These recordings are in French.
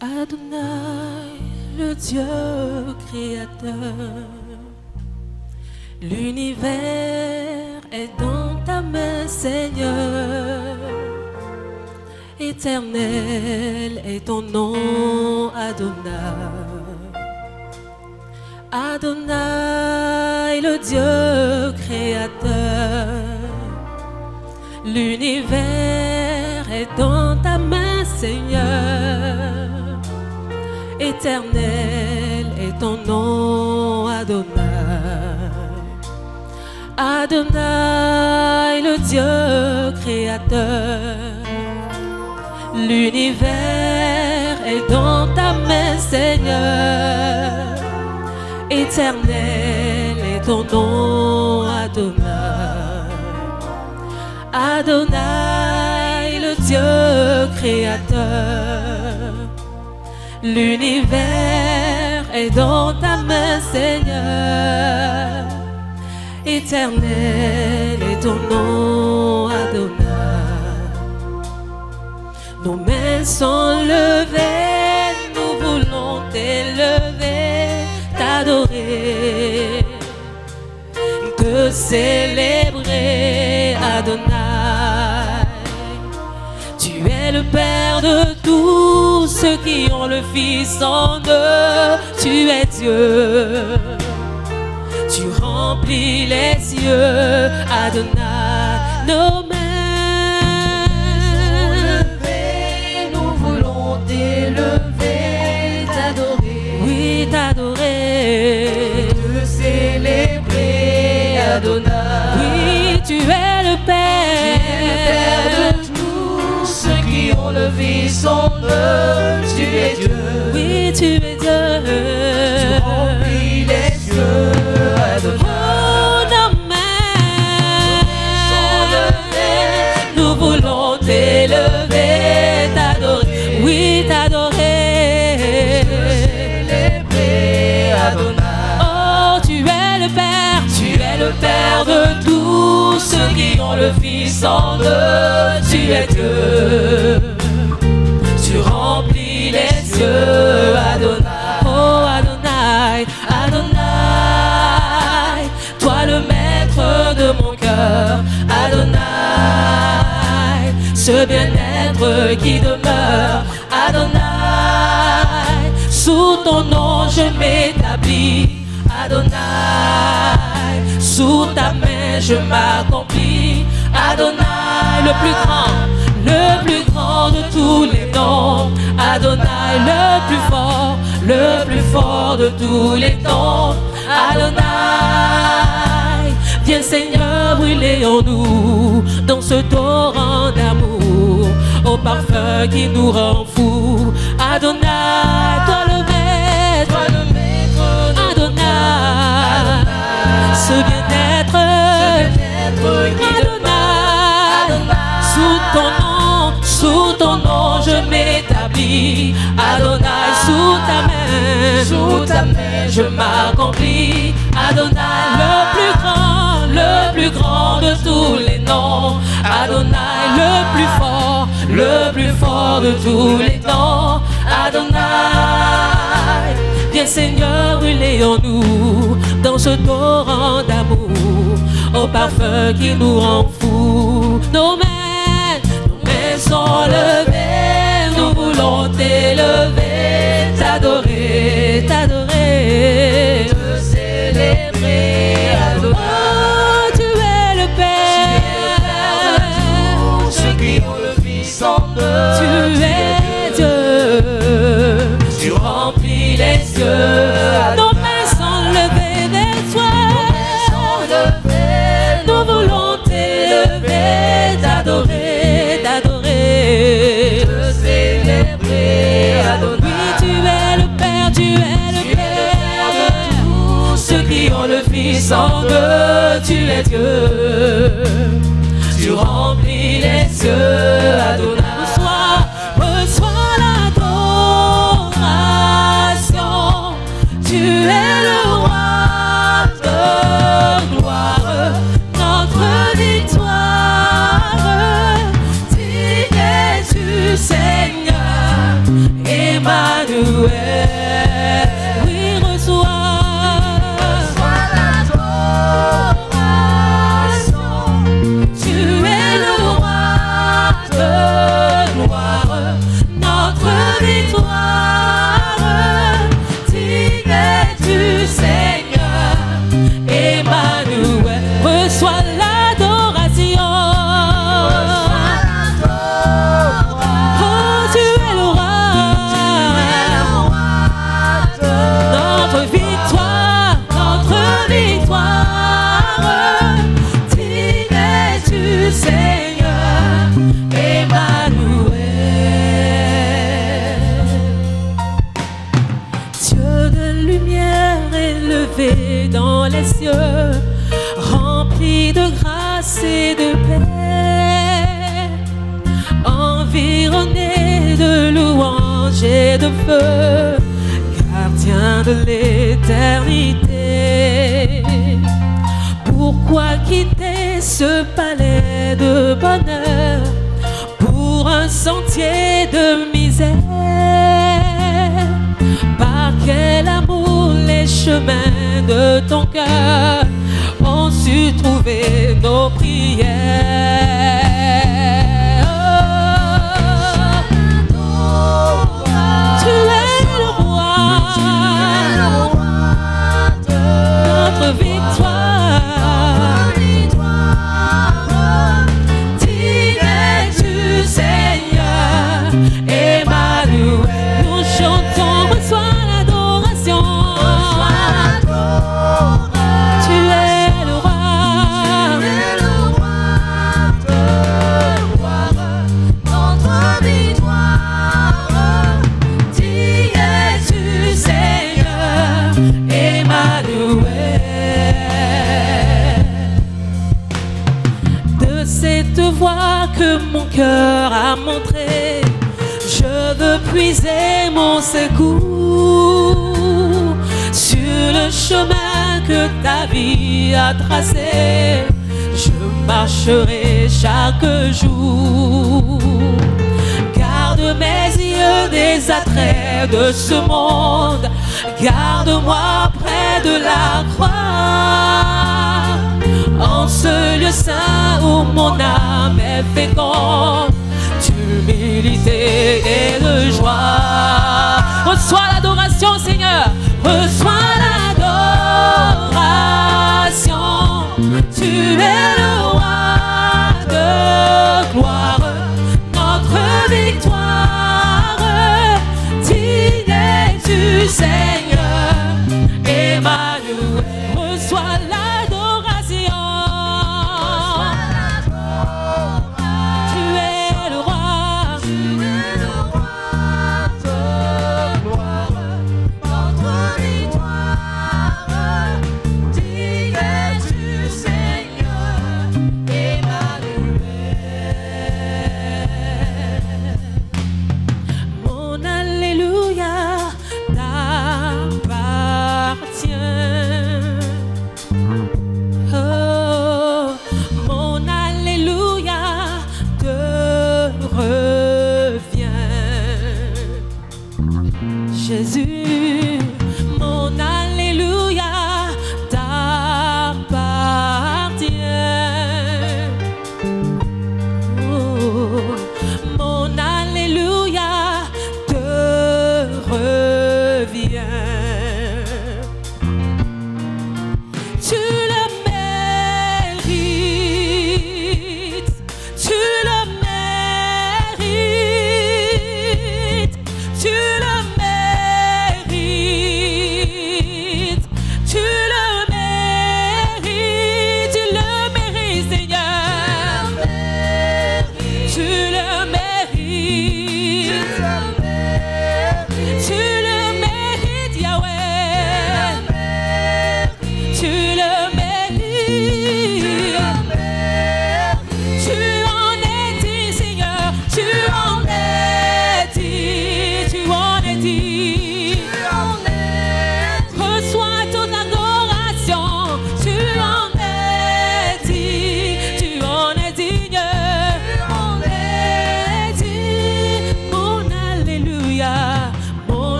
Adonai, le Dieu créateur, l'univers est dans ta main, Seigneur. Éternel est ton nom, Adonai. Adonai, le Dieu créateur, l'univers est dans ta main, Seigneur. Éternel est ton nom, Adonai. Adonai, le Dieu créateur, l'univers est dans ta main, Seigneur. Éternel est ton nom, Adonai. Adonai, le Dieu créateur, l'univers est dans ta main, Seigneur. Éternel est ton nom, Adonai. Nos mains sont levées, nous voulons t'élever, t'adorer, te célébrer, Adonai. Tu es le Père de tous ceux qui ont le Fils en eux. Tu es Dieu, tu remplis les cieux, Adonai. Nos mains sont levées, nous voulons t'élever, t'adorer, oui, t'adorer, te célébrer, Adonai. Oui, tu es le Père de tous ceux qui ont le Fils en eux. Tu es Dieu, oui, tu es Dieu, tu remplis les cieux, Adonai. Oh, nos mains sont levées, nous voulons t'élever, t'adorer, oui, t'adorer, te célébrer, Adonai. Oh, tu es le Père de tous ceux qui ont le Fils en eux. Tu es Dieu, tu remplis les cieux, Adonai. Oh, Adonai, Adonai, toi le maître de mon cœur, Adonai, ce bien-être qui demeure, Adonai, sous ton nom je m'établis, Adonai, sous ta main je m'accomplis, Adonai, le plus grand de tous les noms, Adonai, le plus fort de tous les temps, Adonai, viens Seigneur brûler en nous, dans ce torrent d'amour, au parfum qui nous rend fous, Adonai, toi le maître, Adonai, ce bien-être, Adonai, sous ton nom je m'établis, Adonai, sous ta main je m'accomplis, Adonai, le plus grand de tous les noms, Adonai, le plus fort de tous les temps, Adonai, viens Seigneur brûler en nous, dans ce torrent d'amour, au parfum qui nous rend fous. Nos mains sont levées, nous voulons t'élever, t'adorer, t'adorer, te célébrer, Adonai. Oh, tu es le Père de tous ceux qui ont le Fils en eux. Tu es Dieu, tu remplis les cieux. Nos mains sont levées vers toi, nous voulons t'élever, t'adorer, t'adorer, te célébrer, Adonai. Oui, tu es le Père, tu es le Père de tous ceux qui ont le Fils en eux. Tu es Dieu, tu remplis les cieux, Adonai. Reçois l'adoration, tu es le roi de gloire, notre victoire. Digne es-tu, Seigneur, et ma les cieux, rempli de grâce et de paix, environné de louanges et de feu, gardien de l'éternité. Pourquoi quitter ce palais de bonheur pour un sentier de misère? Par quel amour les chemins de ton cœur ont su trouver nos prières. Tu es le roi, notre victoire. Digne es-tu, Seigneur, Emmanuel. Nous chantons, reçois l'adoration. Tu es le roi, notre victoire. Digne es-tu, Seigneur, Emmanuel. De cette voix que mon cœur a montrée, je veux puiser mon secours sur le chemin que ta vie a tracé. Je marcherai chaque jour. Garde mes yeux des attraits de ce monde. Garde-moi près de la croix, en ce lieu saint où mon âme est féconde d'humilité et de joie. Reçois l'adoration, Seigneur. Reçois l'adoration. Tu es le roi de gloire, notre victoire. Digne es-tu, Seigneur, Emmanuel. Reçois l'adoration. Tu es le roi de gloire, notre victoire. Digne es-tu, Seigneur, Emmanuel. Mon alléluia t'appartient.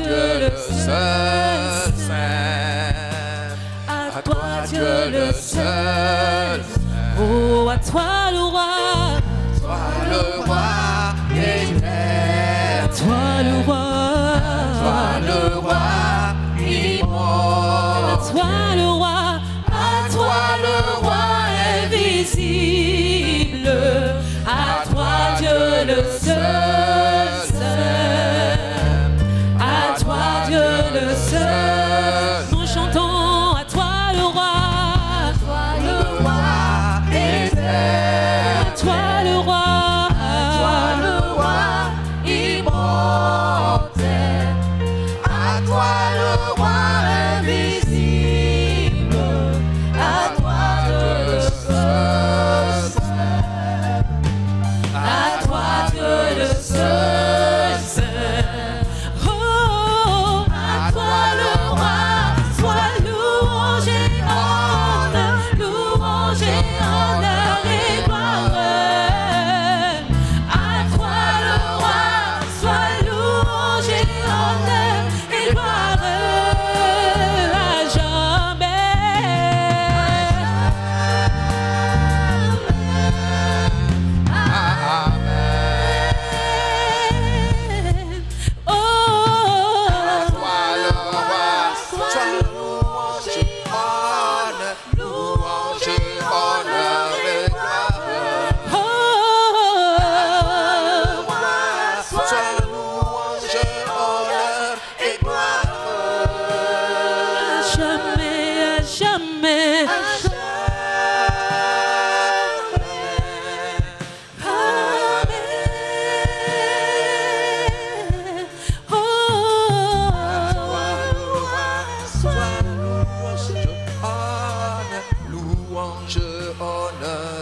Dieu le seul Saint. À toi Dieu le seul Saint. Oh, à toi le roi. À toi le roi éternel. À toi le roi. À toi le roi immortel. À toi le roi. À toi le roi invisible. À toi Dieu le seul Saint. À toi Dieu le seul. Nous chantons à toi le roi. À toi le roi éternel. À toi le roi. À toi le roi immortel. À toi le roi invisible. À toi Dieu le seul Saint. À toi Dieu le seul Saint. Oh, à toi le roi, sois louange et honneur, louange et honneur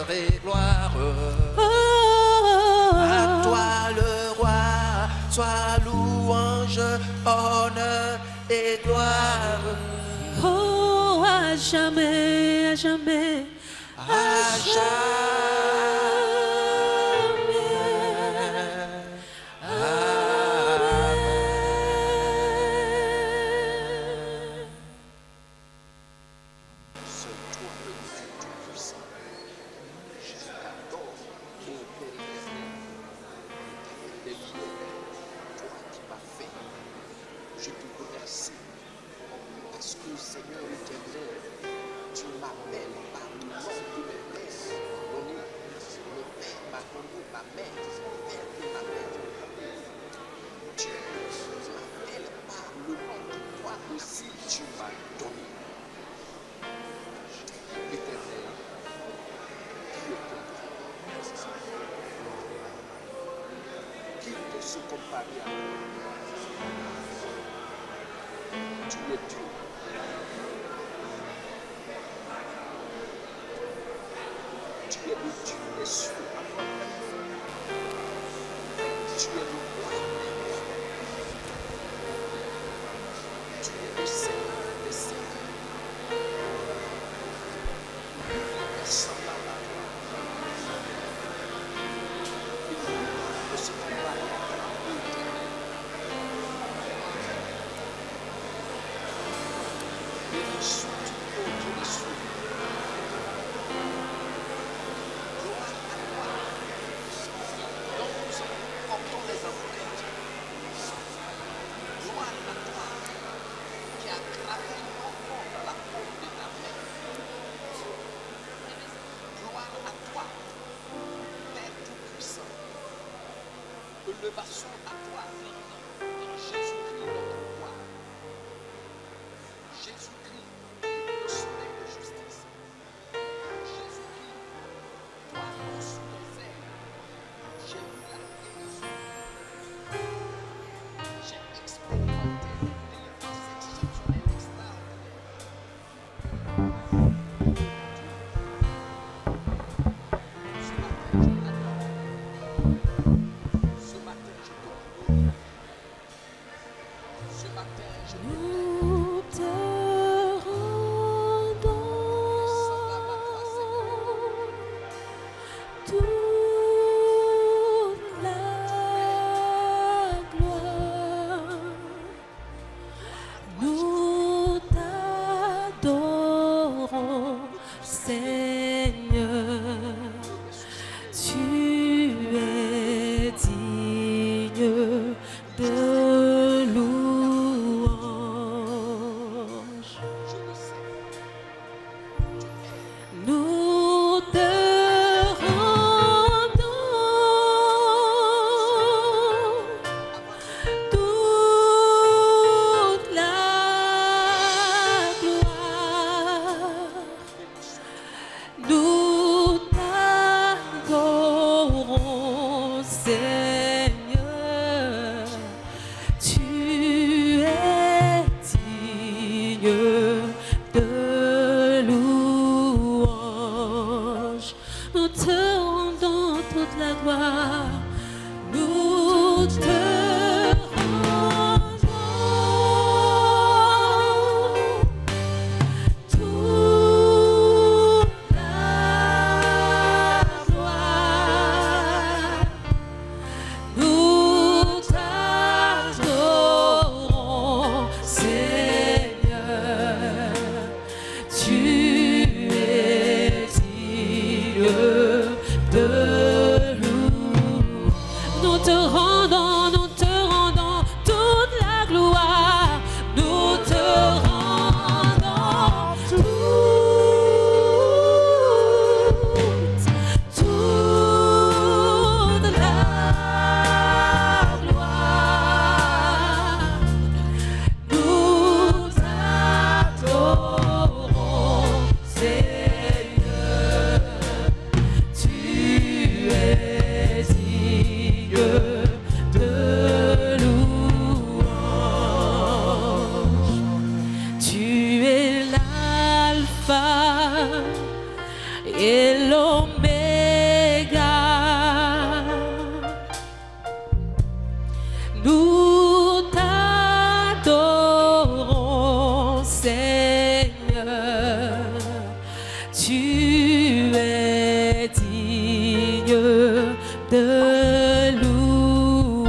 et gloire. À toi le roi, sois louange et honneur et gloire à jamais. Oh, à jamais, à jamais, à jamais. Élevation à toi, Jésus-Christ, notre roi. Jésus-Christ, le soleil de justice. Jésus-Christ, toi, sous tes ailes, j'ai vu la guérison. J'ai expérimenté une délivrance exceptionnelle, extraordinaire. Ce matin, je l'adore. Ce matin, je te glorifie. Ce matin, je Nous te rendons toute la gloire. et l'oméga. Nous t'adorons, Seigneur. Tu es digne de louange.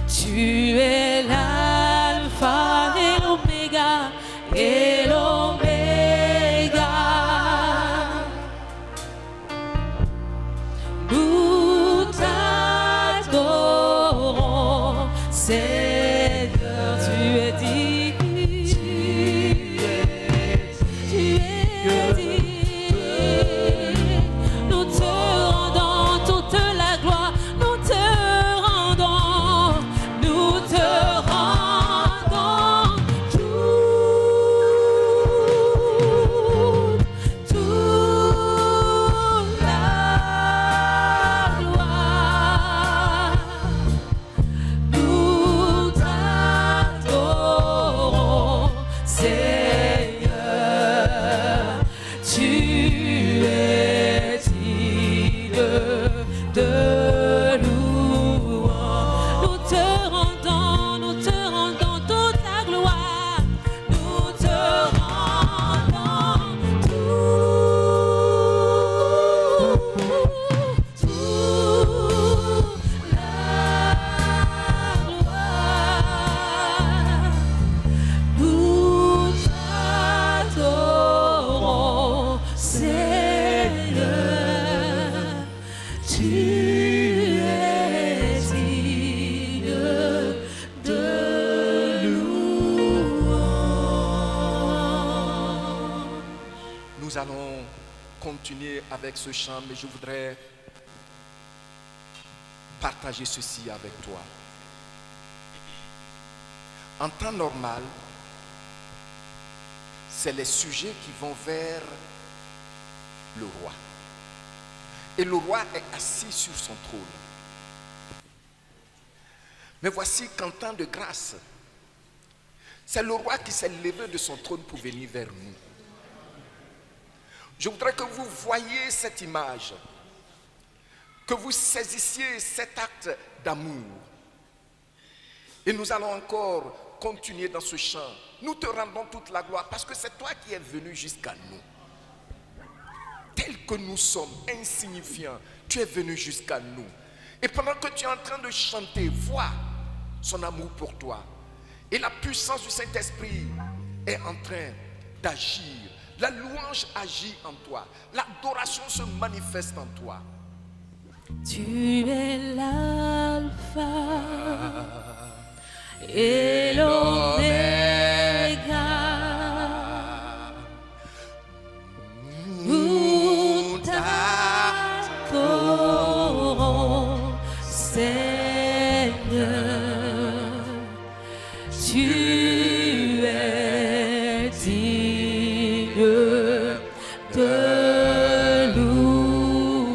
Tu es l'alpha et l'oméga, et l'oméga. Nous t'adorons, Seigneur. Tu es digne, tu es digne. Nous te rendons toute la gloire, nous te rendons toute la gloire. Nous t'adorons, Seigneur. Tu es digne de louange. Nous te rendons toute la gloire. Nous te rendons toute la gloire. Nous t'adorons, Seigneur. Tu es digne de louange. Nous allons continuer avec ce chant, mais je voudrais partager ceci avec toi. En temps normal, c'est les sujets qui vont vers le roi. Et le roi est assis sur son trône. Mais voici qu'en temps de grâce, c'est le roi qui s'est levé de son trône pour venir vers nous. Je voudrais que vous voyiez cette image, que vous saisissiez cet acte d'amour. Et nous allons encore continuer dans ce chant. Nous te rendons toute la gloire parce que c'est toi qui es venu jusqu'à nous. Tel que nous sommes, insignifiants, tu es venu jusqu'à nous. Et pendant que tu es en train de chanter, vois son amour pour toi. Et la puissance du Saint-Esprit est en train d'agir. La louange agit en toi. L'adoration se manifeste en toi. Tu es l'alpha et l'oméga. Nous t'adorons, Seigneur. Tu es digne de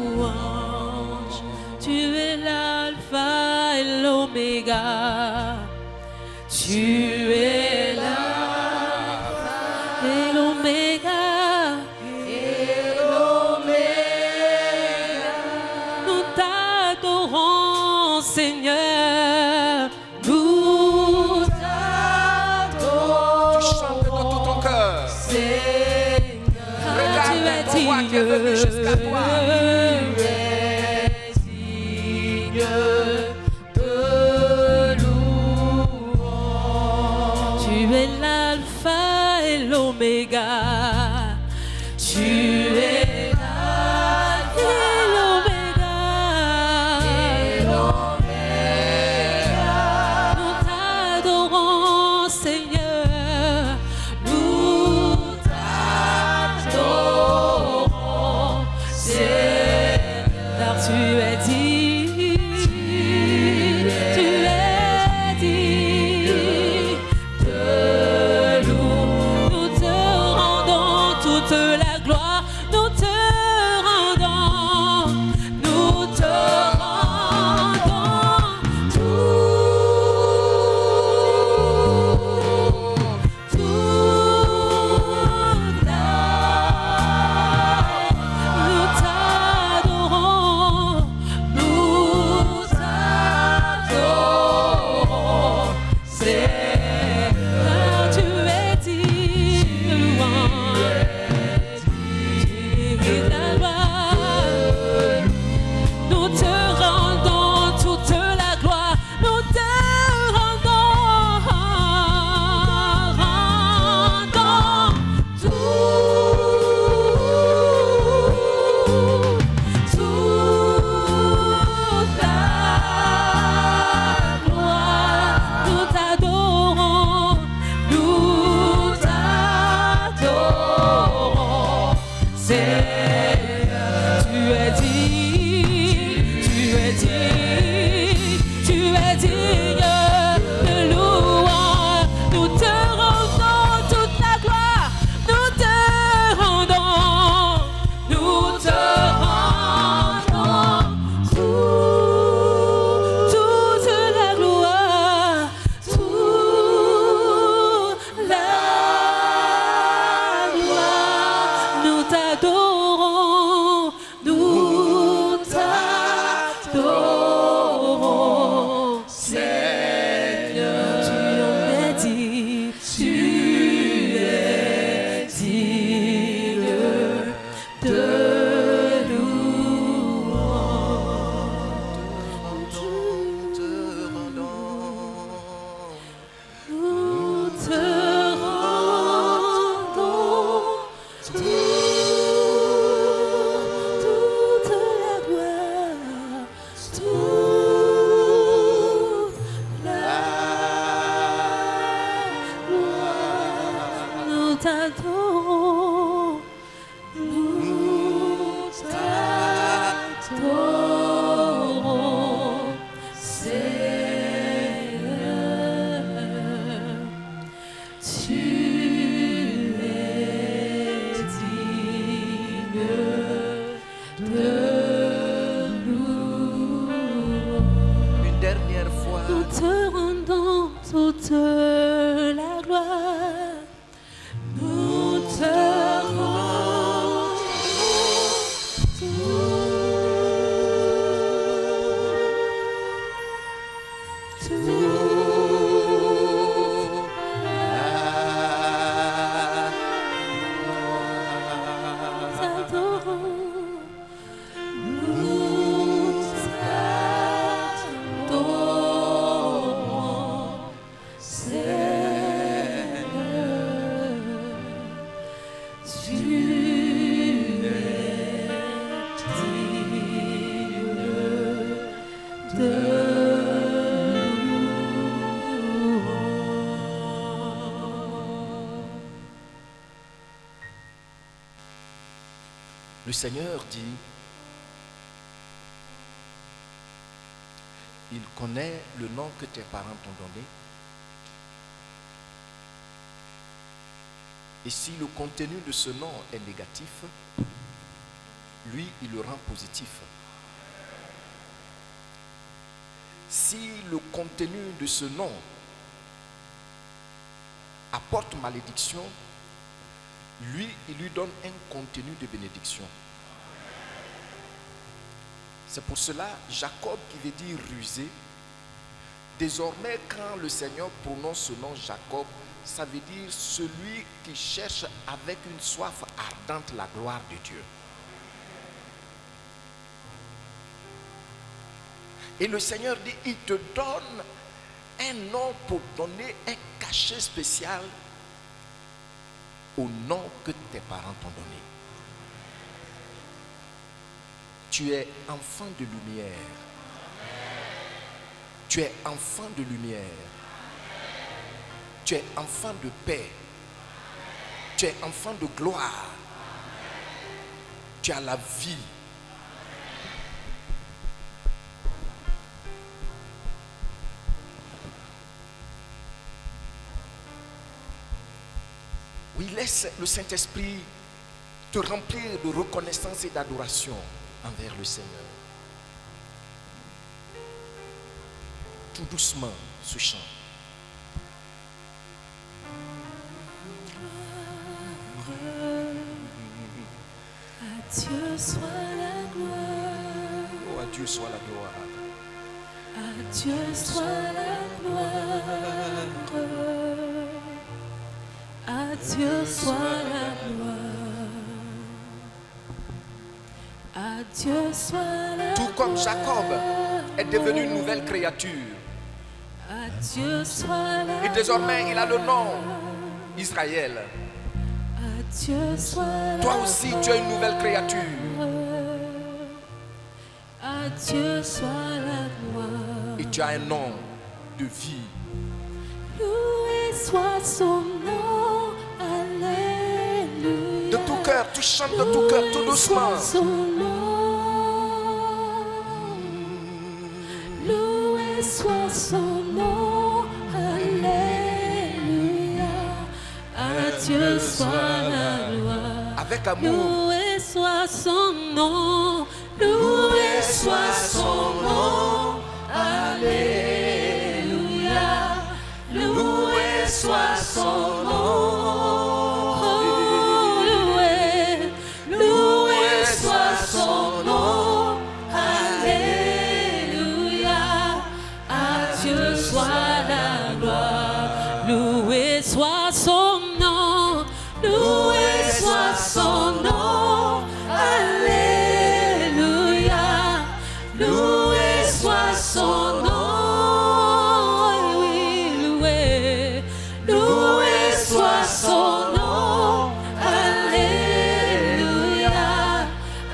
louange. Tu es l'alpha et l'oméga. Tu es l'alpha et l'oméga. Nous t'adorons, Seigneur. Nous t'adorons. Tu chantes de tout ton cœur. Seigneur, Regarde tu es ton roi qui est venu jusqu'à toi. Tu es digne de louange. Tu es l'alpha et l'oméga. Tu es l'alpha et l'oméga. Nous t'adorons, Seigneur. Nous t'adorons, Seigneur. Tu es digne, tu es digne de louange. Nous te rendons dernière fois. Nous te rendons toute la gloire. Nous te rendons Le Seigneur dit, il connaît le nom que tes parents t'ont donné. Et si le contenu de ce nom est négatif, lui, il le rend positif. Si le contenu de ce nom apporte malédiction, lui, il lui donne un contenu de bénédiction. C'est pour cela, Jacob, qui veut dire rusé, désormais, quand le Seigneur prononce ce nom Jacob, ça veut dire celui qui cherche avec une soif ardente la gloire de Dieu. Et le Seigneur dit, il te donne un nom pour donner un cachet spécial au nom que tes parents t'ont donné. Tu es enfant de lumière. Tu es enfant de lumière. Tu es enfant de paix. Tu es enfant de gloire. Tu as la vie. Oui, laisse le Saint-Esprit te remplir de reconnaissance et d'adoration envers le Seigneur. Tout doucement, ce chant. À Dieu soit la gloire. Oh, à Dieu soit la gloire. À Dieu soit la gloire. À Dieu soit la gloire. À Dieu soit la gloire. Tout comme Jacob est devenu une nouvelle créature. À Dieu soit la Et désormais, il a le nom Israël. À Dieu soit la Toi aussi, tu es une nouvelle créature. À Dieu soit la gloire. Et tu as un nom de vie. Loué soit son nom. Alléluia. De tout cœur, tu chantes de tout cœur, tout doucement. Son nom. Loué soit son nom. Alléluia. À Dieu soit la gloire. Avec amour. Loué soit son nom. Loué soit son nom. Alléluia. Loué soit son nom. Oh, loué. Loué soit son nom. Alléluia. À Dieu soit la gloire. Loué soit son nom. Loué soit son nom. Alléluia. Loué soit son nom. Oui, loué. Loué soit son nom. Alléluia.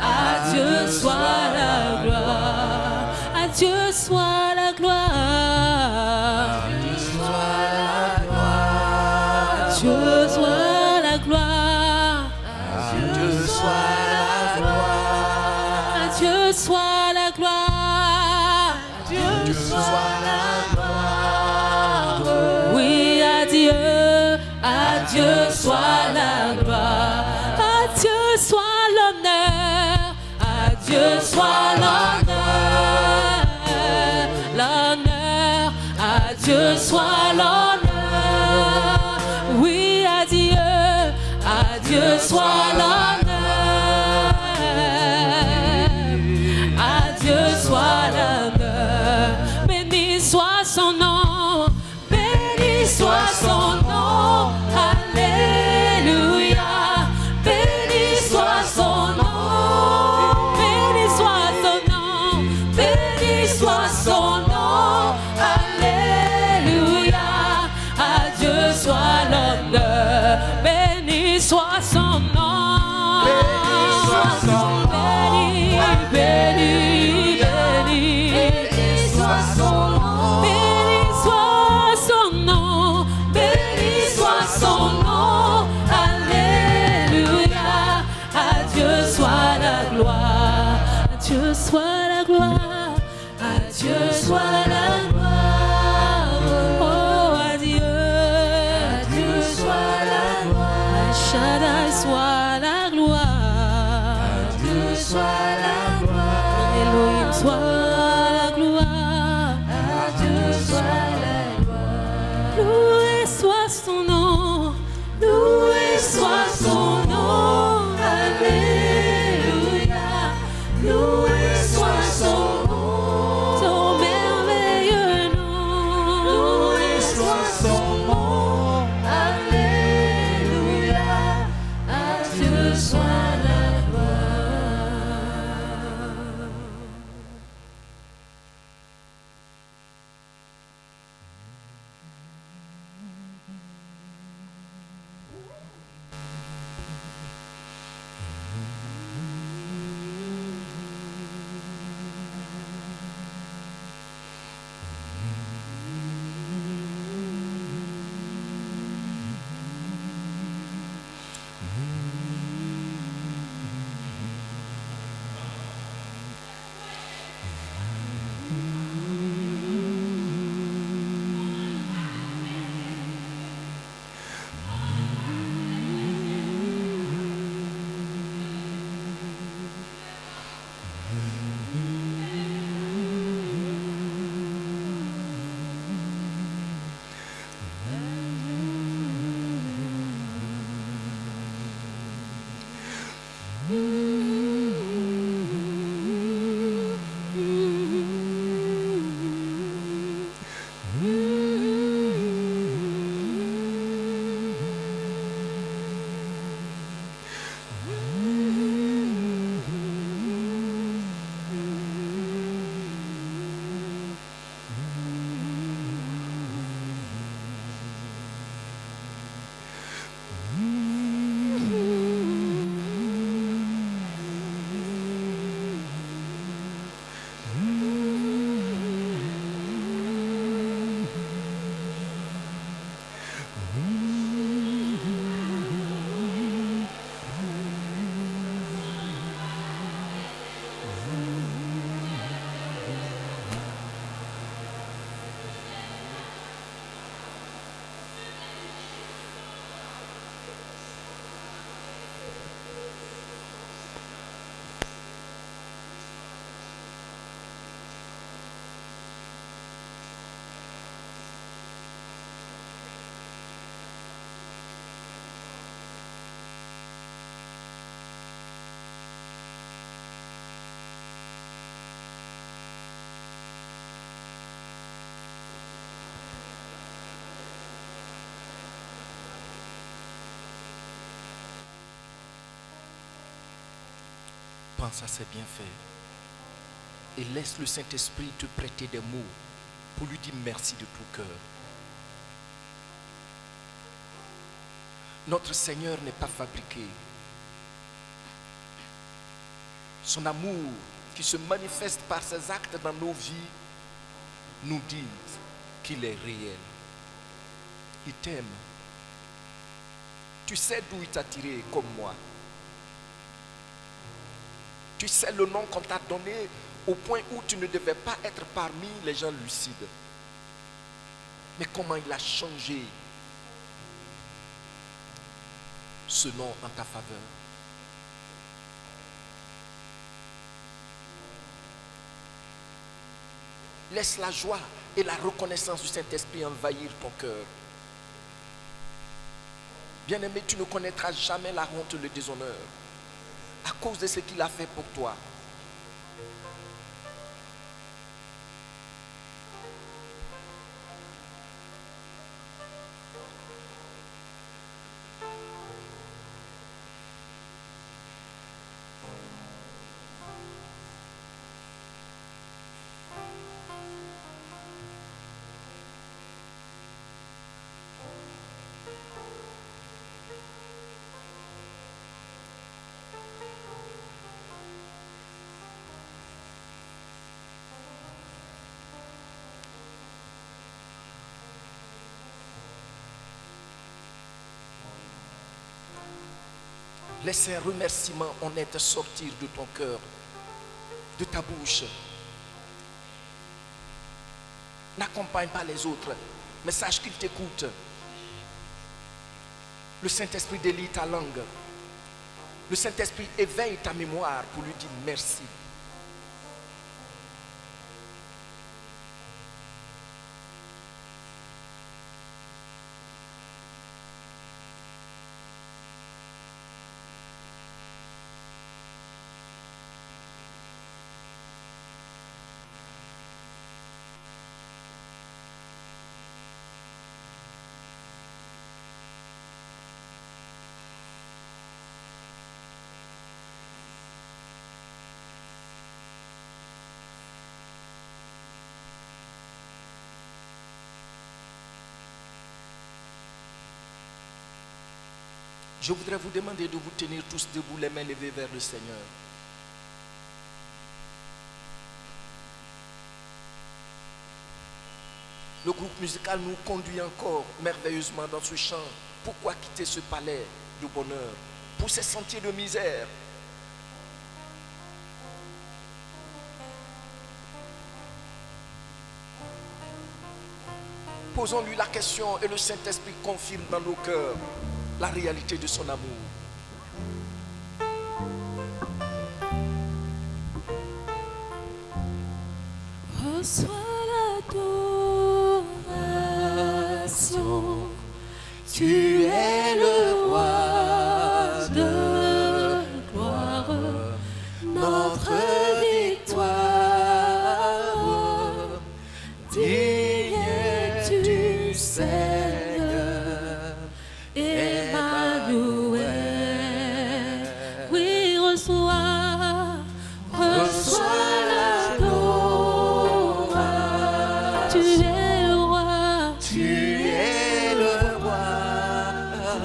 À Dieu soit la gloire. À Dieu soit la gloire. À Dieu soit la gloire. À Dieu soit la gloire. À Dieu soit la gloire. À Dieu soit la gloire. À Dieu soit la gloire. Oui, à Dieu. À Dieu soit la gloire. À Dieu soit l'honneur. À Dieu soit l'honneur. L'honneur. Dieu soit l'honneur. Oui, à Dieu soit l'honneur. À Dieu soit l'honneur. Béni soit son nom. Béni soit son nom. Alléluia. Béni soit son nom. Béni soit son nom. Béni soit son nom. Alléluia. À Dieu soit l'honneur. Béni soit son nom. Béni soit son nom. Béni, béni, béni soit son nom. Béni soit son nom. Béni soit son nom. Alléluia. À Dieu soit la gloire. À Dieu soit la gloire. À Dieu soit la gloire. Oh, à Dieu. À Dieu soit la gloire. À Shaddai soit la gloire. À Dieu soit la gloire. Elohim soit la gloire. À Dieu soit la gloire. Loué soit son nom. Loué soit son nom. Alléluia. Loué soit son nom. Son merveilleux nom. Loué soit son nom. Alléluia. À Dieu soit la gloire. Pense à ses bienfaits et laisse le Saint-Esprit te prêter des mots pour lui dire merci de tout cœur. Notre Seigneur n'est pas fabriqué. Son amour qui se manifeste par ses actes dans nos vies nous dit qu'il est réel. Il t'aime. Tu sais d'où il t'a tiré comme moi. Tu sais le nom qu'on t'a donné au point où tu ne devais pas être parmi les gens lucides. Mais comment il a changé ce nom en ta faveur. Laisse la joie et la reconnaissance du Saint-Esprit envahir ton cœur. Bien-aimé, tu ne connaîtras jamais la honte et le déshonneur à cause de ce qu'il a fait pour toi. Laisse un remerciement honnête sortir de ton cœur, de ta bouche. N'accompagne pas les autres, mais sache qu'ils t'écoutent. Le Saint-Esprit délie ta langue. Le Saint-Esprit éveille ta mémoire pour lui dire merci. Je voudrais vous demander de vous tenir tous debout, les mains levées vers le Seigneur. Le groupe musical nous conduit encore merveilleusement dans ce chant. Pourquoi quitter ce palais de bonheur pour ces sentiers de misère? Posons-lui la question et le Saint-Esprit confirme dans nos cœurs la réalité de son amour. Reçois l'adoration, tu es le roi de gloire, notre victoire. Digne es-tu, Seigneur, Emmanuel. Oui, reçois l'adoration. Tu es le roi. Tu es le roi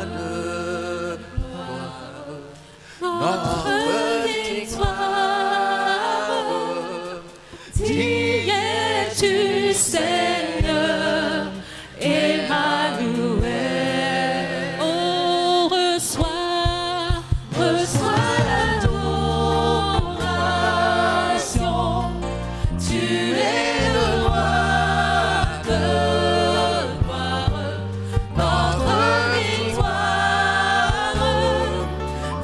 de gloire. Notre victoire. Digne es-tu, Seigneur, Emmanuel. Oh, reçois l'adoration. Tu es le roi de gloire, notre victoire.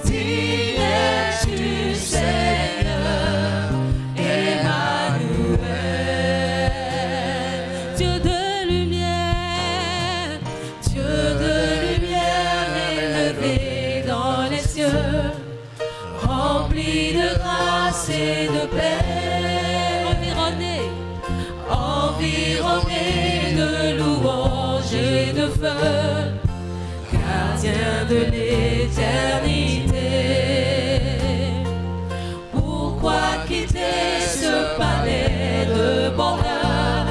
Digne es-tu, Seigneur, Emmanuel. Dieu de lumière, élevé dans les cieux, rempli de grâce et de paix, environné de louanges et de feu, gardien de l'éternité. Pourquoi quitter ce palais de bonheur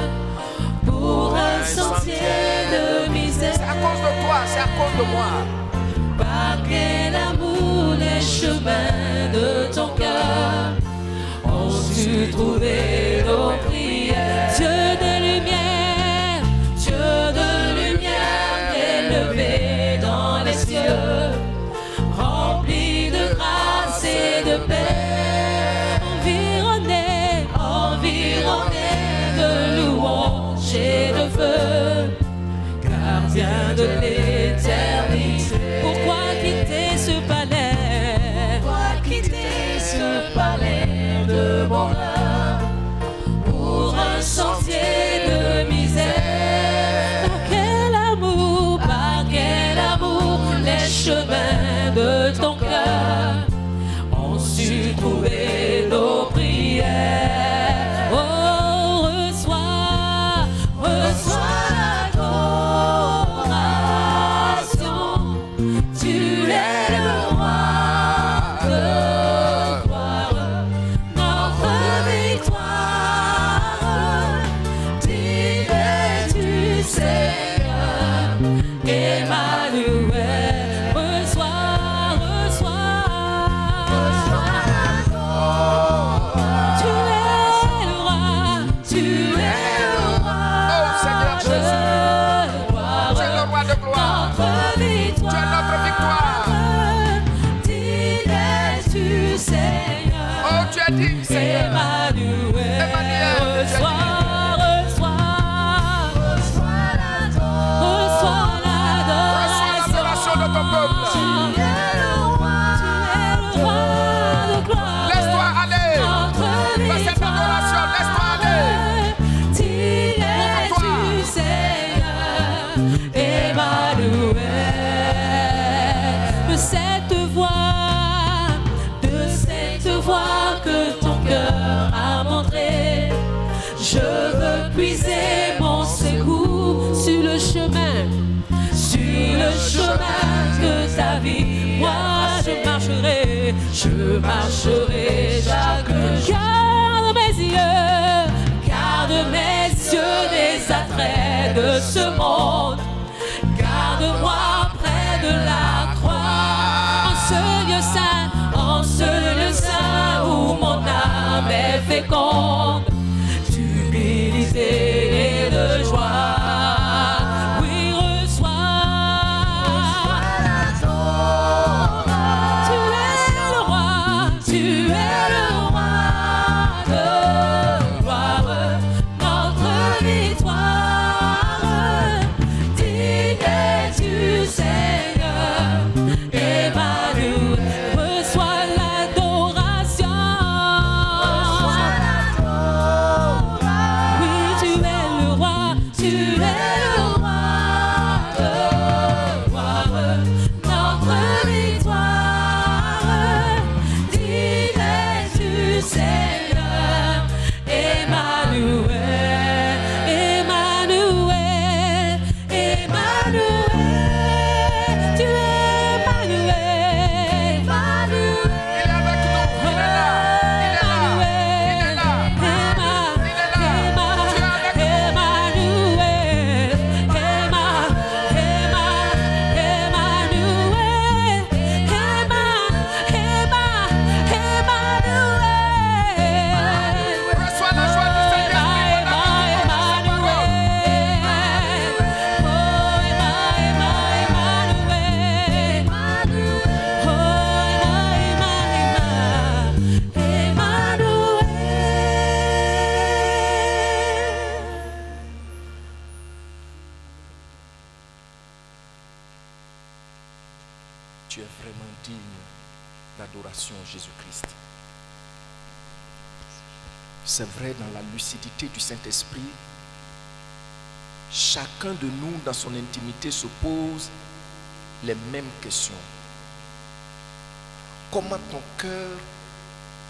pour un sentier de misère? C'est à cause de toi, c'est à cause de moi. Par quel amour les chemins de ton cœur ont su trouver nos prières? Dieu de lumière, élevé dans les cieux, rempli de grâce et de paix, environné de louanges et de feu, gardien de l'éternité. Pourquoi quitter ce palais? Pourquoi quitter ce palais de bonheur chemin de ton cœur ont su trouver nos prières. Oh, reçois l'adoration. Tu es le roi de gloire, notre victoire. Digne es-tu, Seigneur, Emmanuel. Reçois. Tu es le roi. Tu es le roi. Oh Seigneur Jésus, Tu es le roi de gloire. Notre victoire. Tu es notre victoire. Digne es-tu, Seigneur. Oh, tu as dit, Seigneur. Emmanuel. Emmanuel, Reçois l'adoration de ton peuple. Tu es le roi de gloire. Laisse-toi aller dans cette adoration. Laisse-toi aller. Digne es-tu, Seigneur, Emmanuel. De cette voix que ton cœur a montrée, je veux puiser mon secours sur le chemin de ta vie. Moi je marcherai chaque jour. Garde mes yeux des attraits de ce monde. Garde-moi près de la croix, en ce lieu saint où mon âme est féconde, d'humilité et de joie. Oui, reçois. Tu es le roi de gloire, notre victoire. Digne es-tu, Seigneur, Emmanuel. Reçois l'adoration. Oui, tu es le roi de gloire, notre victoire. Digne es-tu, Seigneur, Emmanuel, Emmanuel, Emmanuel. Tu es Emmanuel, Emmanuel. Il est avec nous. Il est là. Reçois la joie du Seigneur. Tu es vraiment digne d'adoration, Jésus-Christ. C'est vrai, dans la lucidité du Saint-Esprit, chacun de nous, dans son intimité, se pose les mêmes questions. Comment ton cœur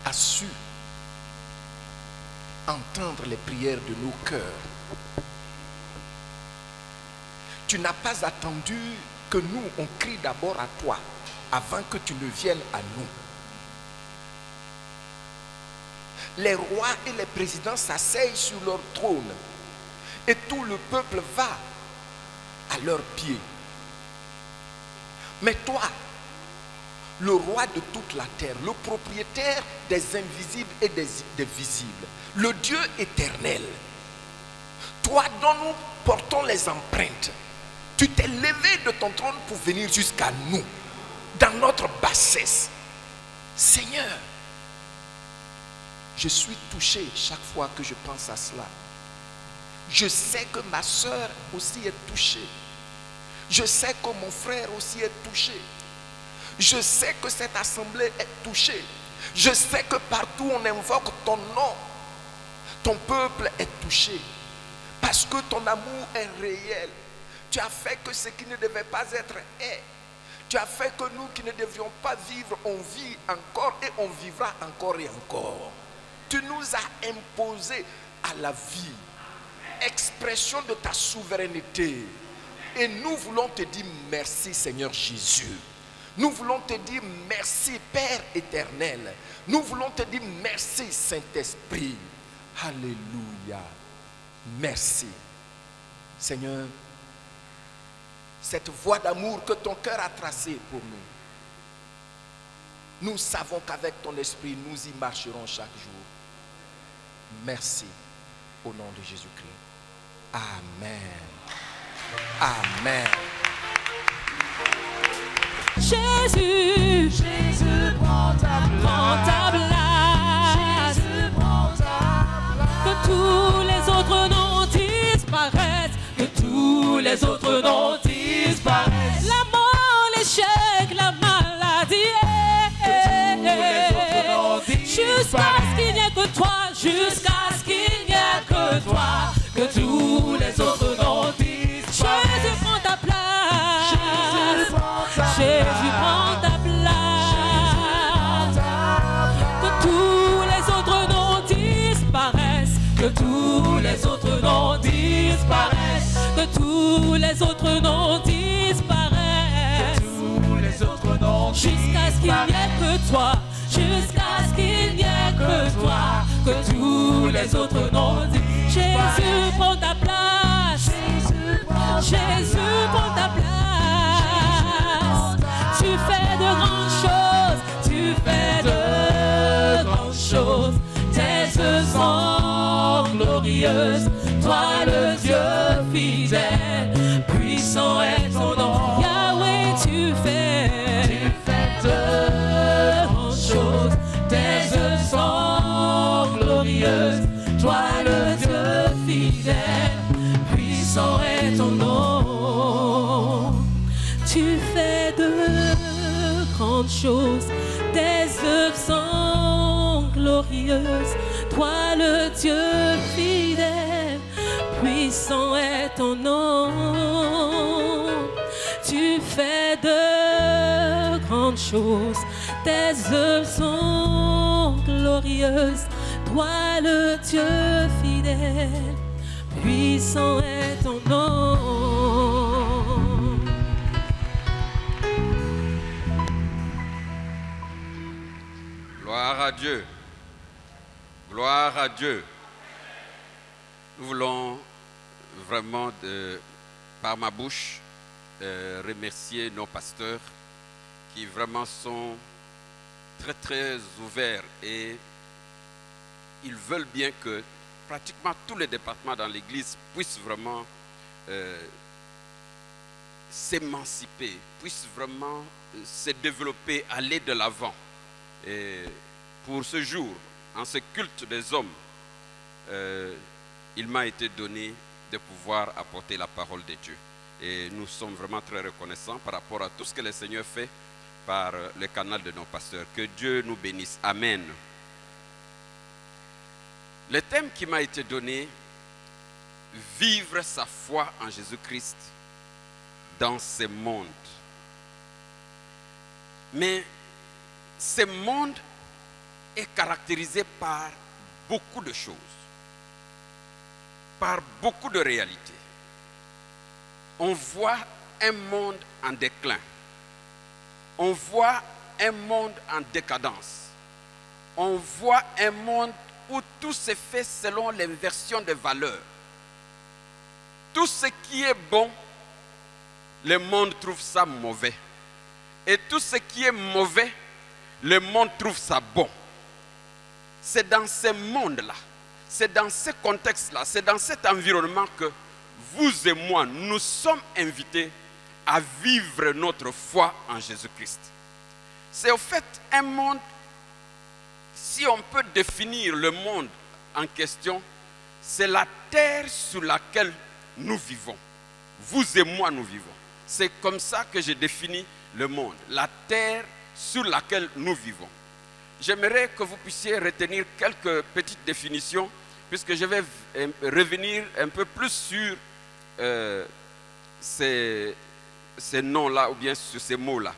a su entendre les prières de nos cœurs? Tu n'as pas attendu que nous, on crie d'abord à toi avant que tu ne viennes à nous. Les rois et les présidents s'asseyent sur leur trône et tout le peuple va à leurs pieds. Mais toi, le roi de toute la terre, le propriétaire des invisibles et des visibles, le Dieu éternel, toi dont nous portons les empreintes, tu t'es levé de ton trône pour venir jusqu'à nous, dans notre bassesse. Seigneur, je suis touché chaque fois que je pense à cela. Je sais que ma soeur aussi est touchée. Je sais que mon frère aussi est touché. Je sais que cette assemblée est touchée. Je sais que partout on invoque ton nom, ton peuple est touché. Parce que ton amour est réel. Tu as fait que ce qui ne devait pas être est. Tu as fait que nous qui ne devions pas vivre, on vit encore et on vivra encore et encore. Tu nous as imposé à la vie, expression de ta souveraineté. Et nous voulons te dire merci Seigneur Jésus. Nous voulons te dire merci Père éternel. Nous voulons te dire merci Saint-Esprit. Alléluia. Merci. Seigneur, cette voie d'amour que ton cœur a tracée pour nous, nous savons qu'avec ton esprit, nous y marcherons chaque jour. Merci au nom de Jésus-Christ. Amen. Amen. Jésus, Jésus, prends ta place. Jésus, prends ta place. Que tous les autres noms disparaissent. Que tous les autres noms disparaissent. La mort, l'échec, la maladie. Jusqu'à ce qu'il n'y ait que toi. Jusqu'à ce qu'il n'y ait que toi. Que tous les autres noms disparaissent. Jésus, prends ta place. Jésus, prends ta place. Que tous les autres noms disparaissent. Que tous les autres noms disparaissent. Que tous les autres noms disparaissent. Jusqu'à ce qu'il n'y ait que toi. Jusqu'à ce qu'il n'y ait que toi. Que tous les autres noms disparaissent. Jésus, prends ta place. Jésus, prends ta place. Tu fais de grandes choses, tu fais de grandes choses. Tes œuvres sont glorieuses, toi le Dieu fidèle, puissant est ton nom. Yahweh, tu fais de grandes choses. Tes œuvres sont glorieuses, toi le Dieu fidèle, puissant est ton nom. Tu fais de grandes choses, tes œuvres sont glorieuses. Toi le Dieu fidèle, puissant est ton nom. Tu fais de grandes choses, tes œuvres sont glorieuses. Toi le Dieu fidèle, puissant est ton nom. Gloire à Dieu. Gloire à Dieu. Nous voulons vraiment, par ma bouche, remercier nos pasteurs qui vraiment sont très très ouverts et ils veulent bien que pratiquement tous les départements dans l'église puissent vraiment s'émanciper, puissent vraiment se développer, aller de l'avant. Et pour ce jour, en ce culte des hommes, il m'a été donné de pouvoir apporter la parole de Dieu. Et nous sommes vraiment très reconnaissants par rapport à tout ce que le Seigneur fait par le canal de nos pasteurs. Que Dieu nous bénisse. Amen. Le thème qui m'a été donné, vivre sa foi en Jésus-Christ dans ce monde. Mais ce monde est caractérisé par beaucoup de choses, par beaucoup de réalités. On voit un monde en déclin. On voit un monde en décadence. On voit un monde où tout se fait selon l'inversion des valeurs. Tout ce qui est bon, le monde trouve ça mauvais. Et tout ce qui est mauvais, le monde trouve ça bon. C'est dans ce monde-là, c'est dans ce contexte-là, c'est dans cet environnement que vous et moi, nous sommes invités à vivre notre foi en Jésus-Christ. C'est au fait un monde, si on peut définir le monde en question, c'est la terre sur laquelle nous vivons. Vous et moi, nous vivons. C'est comme ça que j'ai défini le monde, la terre sur laquelle nous vivons. J'aimerais que vous puissiez retenir quelques petites définitions, puisque je vais revenir un peu plus sur ces noms-là ou bien sur ces mots-là.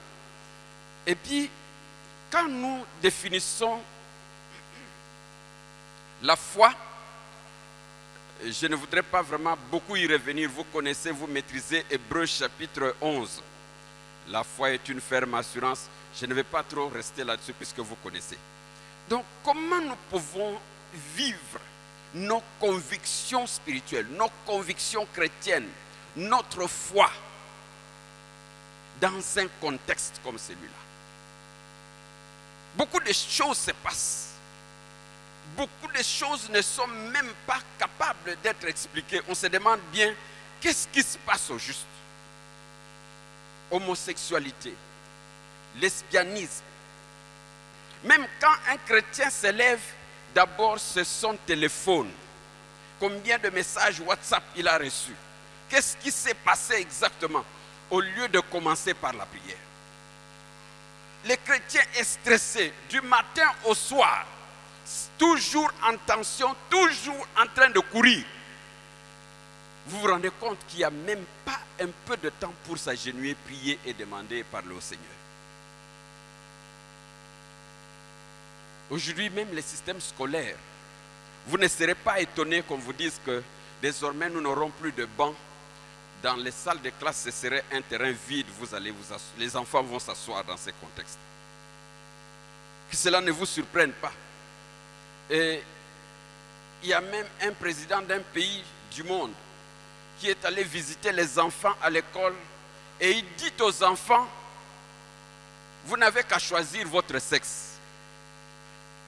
Et puis, quand nous définissons la foi, je ne voudrais pas vraiment beaucoup y revenir. Vous connaissez, vous maîtrisez Hébreux chapitre 11. La foi est une ferme assurance. Je ne vais pas trop rester là-dessus puisque vous connaissez. Donc, comment nous pouvons vivre nos convictions spirituelles, nos convictions chrétiennes, notre foi dans un contexte comme celui-là? Beaucoup de choses se passent. Beaucoup de choses ne sont même pas capables d'être expliquées. On se demande bien, qu'est-ce qui se passe au juste? Homosexualité, lesbianisme. Même quand un chrétien se lève, d'abord c'est son téléphone. Combien de messages WhatsApp il a reçus? Qu'est-ce qui s'est passé exactement? Au lieu de commencer par la prière. Le chrétien est stressé du matin au soir, toujours en tension, toujours en train de courir. Vous vous rendez compte qu'il n'y a même pas un peu de temps pour s'agenouiller, prier et demander et parler au Seigneur. Aujourd'hui, même les systèmes scolaires, vous ne serez pas étonnés qu'on vous dise que désormais nous n'aurons plus de bancs. Dans les salles de classe, ce serait un terrain vide, les enfants vont s'asseoir dans ces contextes. Que cela ne vous surprenne pas. Et il y a même un président d'un pays du monde qui est allé visiter les enfants à l'école et il dit aux enfants, vous n'avez qu'à choisir votre sexe.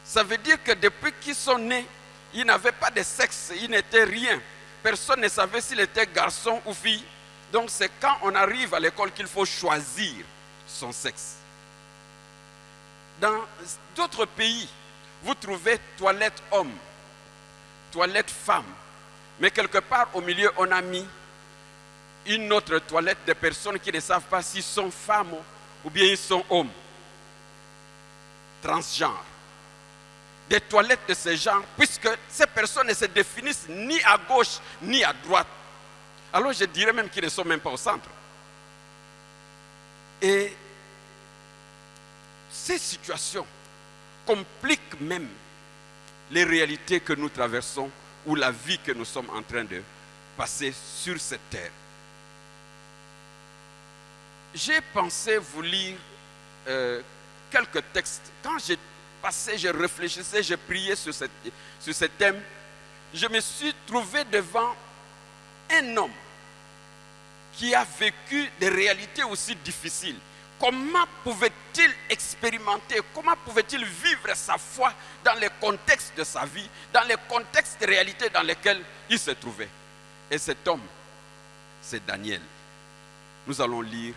Ça veut dire que depuis qu'ils sont nés, ils n'avaient pas de sexe, ils n'étaient rien. Personne ne savait s'il était garçon ou fille. Donc c'est quand on arrive à l'école qu'il faut choisir son sexe. Dans d'autres pays, vous trouvez toilette homme, toilette femme. Mais quelque part au milieu, on a mis une autre toilette de personnes qui ne savent pas s'ils sont femmes ou bien ils sont hommes. Transgenres. Des toilettes de ce genre, puisque ces personnes ne se définissent ni à gauche ni à droite. Alors je dirais même qu'ils ne sont même pas au centre. Et ces situations compliquent même les réalités que nous traversons ou la vie que nous sommes en train de passer sur cette terre. J'ai pensé vous lire quelques textes. Quand j'ai passé, je réfléchissais, je priais sur ce thème, je me suis trouvé devant un homme qui a vécu des réalités aussi difficiles. Comment pouvait-il expérimenter, comment pouvait-il vivre sa foi dans les contextes de sa vie, dans les contextes de réalités dans lesquels il se trouvait? Et cet homme, c'est Daniel. Nous allons lire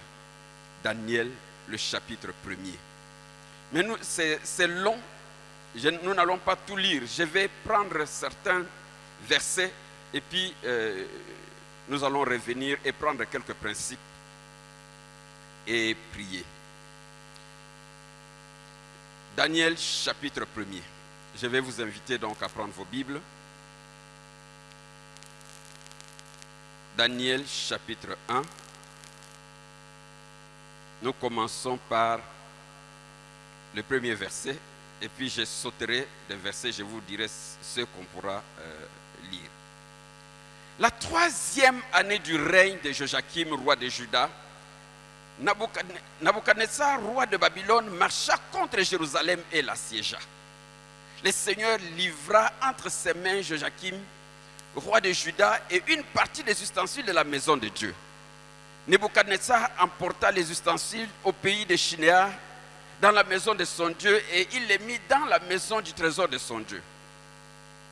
Daniel, le chapitre 1er. Mais c'est long, nous n'allons pas tout lire. Je vais prendre certains versets et puis nous allons revenir et prendre quelques principes et prier. Daniel chapitre 1er. Je vais vous inviter donc à prendre vos Bibles. Daniel chapitre 1. Nous commençons par le premier verset et puis je sauterai des versets, je vous dirai ce qu'on pourra lire. La 3e année du règne de Joachim, roi de Juda, Nabuchodonosor, roi de Babylone, marcha contre Jérusalem et l'assiégea. Le Seigneur livra entre ses mains Joachim, roi de Juda, et une partie des ustensiles de la maison de Dieu. Nabuchodonosor emporta les ustensiles au pays de Shinéar, dans la maison de son Dieu, et il les mit dans la maison du trésor de son Dieu.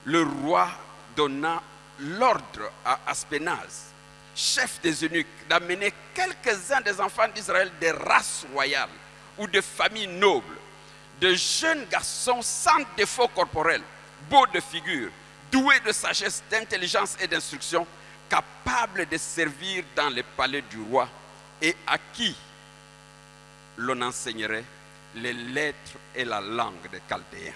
Le roi donna l'ordre à Aspenaz, chef des eunuques, d'amener quelques-uns des enfants d'Israël des races royales ou de familles nobles, de jeunes garçons sans défaut corporel, beaux de figure, doués de sagesse, d'intelligence et d'instruction, capables de servir dans les palais du roi et à qui l'on enseignerait les lettres et la langue des Chaldéens.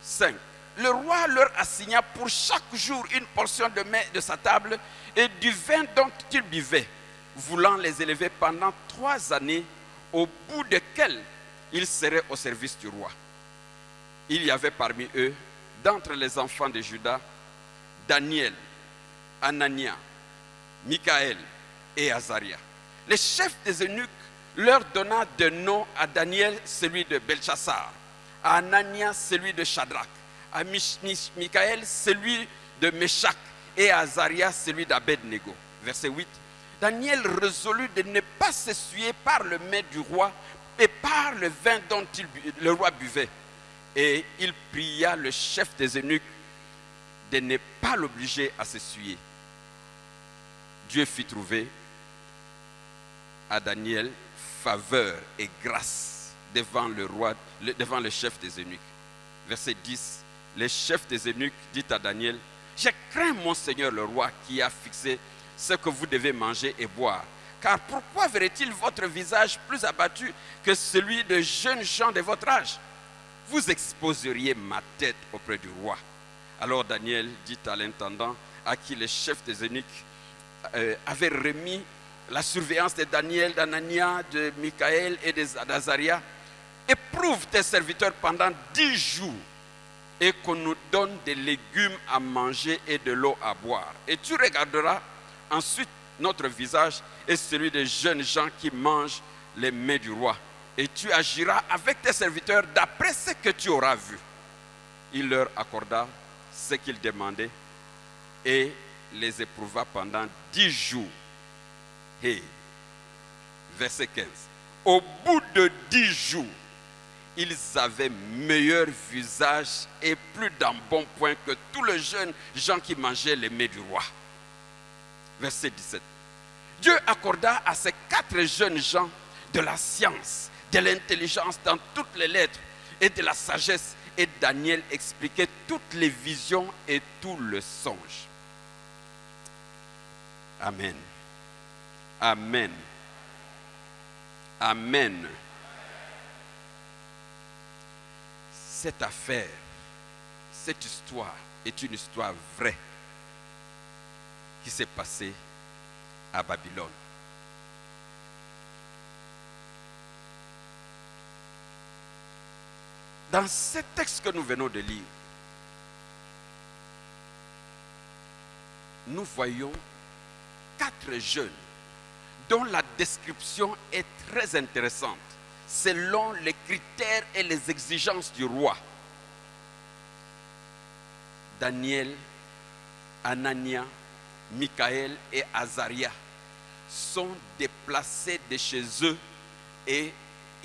5. Le roi leur assigna pour chaque jour une portion de mets de sa table et du vin dont ils buvaient. voulant les élever pendant 3 années, au bout desquelles ils seraient au service du roi. Il y avait parmi eux, d'entre les enfants de Juda, Daniel, Anania, Michaël et Azaria. Le chef des eunuques leur donna de nom à Daniel celui de Belchassar, à Anania celui de Shadrach, à Michaël celui de Meshach et à Azaria celui d'Abed-Nego. Verset 8. Daniel résolut de ne pas s'essuyer par le mets du roi et par le vin dont le roi buvait. Et il pria le chef des eunuques de ne pas l'obliger à s'essuyer. Dieu fit trouver à Daniel faveur et grâce devant le roi, devant le chef des eunuques. Verset 10. Le chef des eunuques dit à Daniel: j'ai craint mon Seigneur le roi qui a fixé ce que vous devez manger et boire. Car pourquoi verrait-il votre visage plus abattu que celui de jeunes gens de votre âge? Vous exposeriez ma tête auprès du roi. Alors Daniel dit à l'intendant à qui le chef des eunuques avait remis la surveillance de Daniel, d'Anania, de Michaël et d'Azaria: éprouve tes serviteurs pendant 10 jours et qu'on nous donne des légumes à manger et de l'eau à boire. Et tu regarderas ensuite notre visage et celui des jeunes gens qui mangent les mets du roi. Et tu agiras avec tes serviteurs d'après ce que tu auras vu. Il leur accorda ce qu'ils demandaient et les éprouva pendant 10 jours. Et, verset 15. Au bout de 10 jours, ils avaient meilleur visage et plus d'embonpoint que tous les jeunes gens qui mangeaient les mets du roi. Verset 17. Dieu accorda à ces 4 jeunes gens de la science, de l'intelligence dans toutes les lettres et de la sagesse. Et Daniel expliquait toutes les visions et tout le songe. Amen. Amen. Amen. Cette affaire, cette histoire est une histoire vraie qui s'est passée à Babylone. Dans ce texte que nous venons de lire, nous voyons 4 jeunes dont la description est très intéressante selon les critères et les exigences du roi. Daniel, Anania, Michaël et Azaria sont déplacés de chez eux et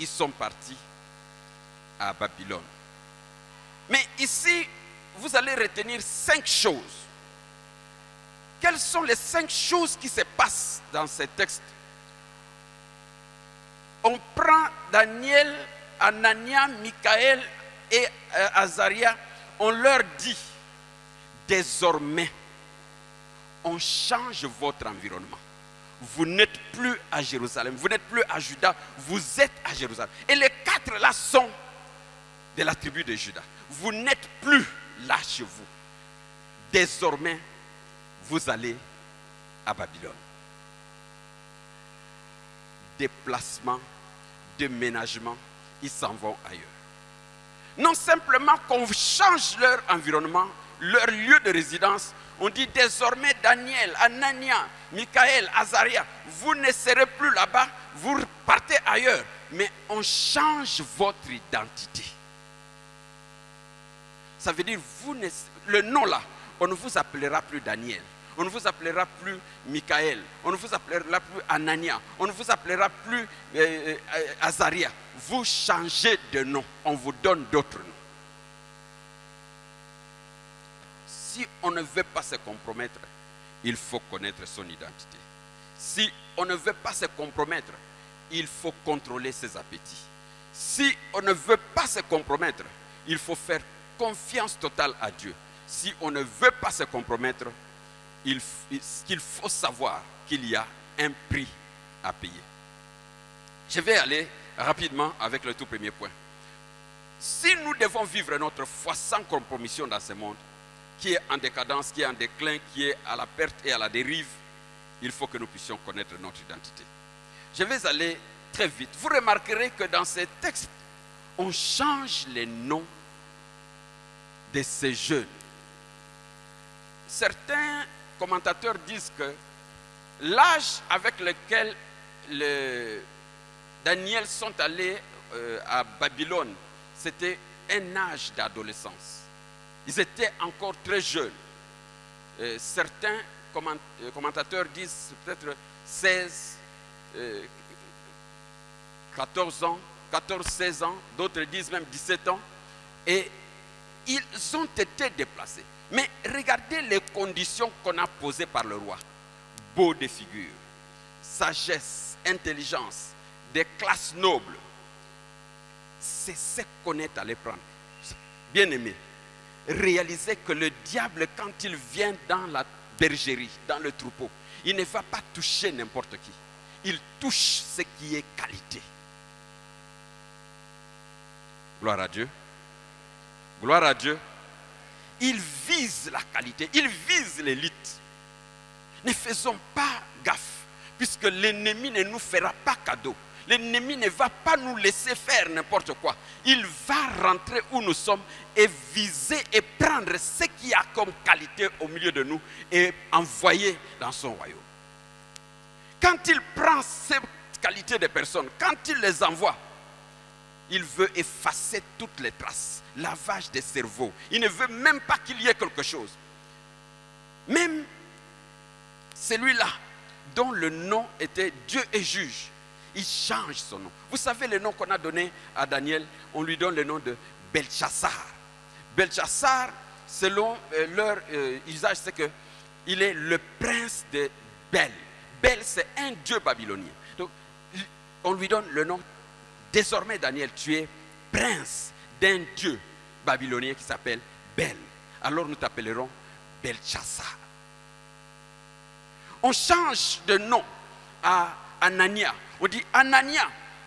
ils sont partis à Babylone. Mais ici, vous allez retenir 5 choses. Quelles sont les 5 choses qui se passent dans ces textes? On prend Daniel, Anania, Michaël et Azaria, on leur dit: désormais, on change votre environnement. Vous n'êtes plus à Jérusalem, vous n'êtes plus à Juda, vous êtes à Jérusalem. Et les 4 là sont de la tribu de Juda. Vous n'êtes plus là chez vous. Désormais, vous allez à Babylone. Déplacement, déménagement, ils s'en vont ailleurs. Non simplement qu'on change leur environnement, leur lieu de résidence, on dit désormais Daniel, Anania, Michaël, Azaria, vous ne serez plus là-bas, vous partez ailleurs. Mais on change votre identité. Ça veut dire, le nom là, on ne vous appellera plus Daniel, on ne vous appellera plus Michaël, on ne vous appellera plus Anania, on ne vous appellera plus Azaria. Vous changez de nom, on vous donne d'autres noms. Si on ne veut pas se compromettre, il faut connaître son identité. Si on ne veut pas se compromettre, il faut contrôler ses appétits. Si on ne veut pas se compromettre, il faut faire confiance totale à Dieu. Si on ne veut pas se compromettre, il faut savoir qu'il y a un prix à payer. Je vais aller rapidement avec le tout premier point. Si nous devons vivre notre foi sans compromission dans ce monde, qui est en décadence, qui est en déclin, qui est à la perte et à la dérive, il faut que nous puissions connaître notre identité. Je vais aller très vite. Vous remarquerez que dans ces textes, on change les noms de ces jeunes. Certains commentateurs disent que l'âge avec lequel les Daniel sont allés à Babylone, c'était un âge d'adolescence. Ils étaient encore très jeunes. Certains commentateurs disent peut-être 16, 14 ans, 14, 16 ans, d'autres disent même 17 ans. Et ils ont été déplacés. Mais regardez les conditions qu'on a posées par le roi. Beau de figure, sagesse, intelligence, des classes nobles. C'est ce qu'on est allé prendre. Bien aimé, réalisez que le diable, quand il vient dans la bergerie, dans le troupeau, il ne va pas toucher n'importe qui. Il touche ce qui est qualité. Gloire à Dieu. Gloire à Dieu. Il vise la qualité, il vise l'élite. Ne faisons pas gaffe, puisque l'ennemi ne nous fera pas cadeau. L'ennemi ne va pas nous laisser faire n'importe quoi. Il va rentrer où nous sommes et viser et prendre ce qu'il y a comme qualité au milieu de nous et envoyer dans son royaume. Quand il prend ces qualités de personnes, quand il les envoie, il veut effacer toutes les traces, lavage des cerveaux. Il ne veut même pas qu'il y ait quelque chose. Même celui-là, dont le nom était Dieu est juge, il change son nom. Vous savez le nom qu'on a donné à Daniel, on lui donne le nom de Belchassar. Belchassar, selon leur usage, c'est qu'il est le prince de Bel. Bel, c'est un dieu babylonien. Donc, on lui donne le nom. Désormais, Daniel, tu es prince d'un dieu babylonien qui s'appelle Bel. Alors nous t'appellerons Belchassar. On change de nom à Anania. On dit Anania,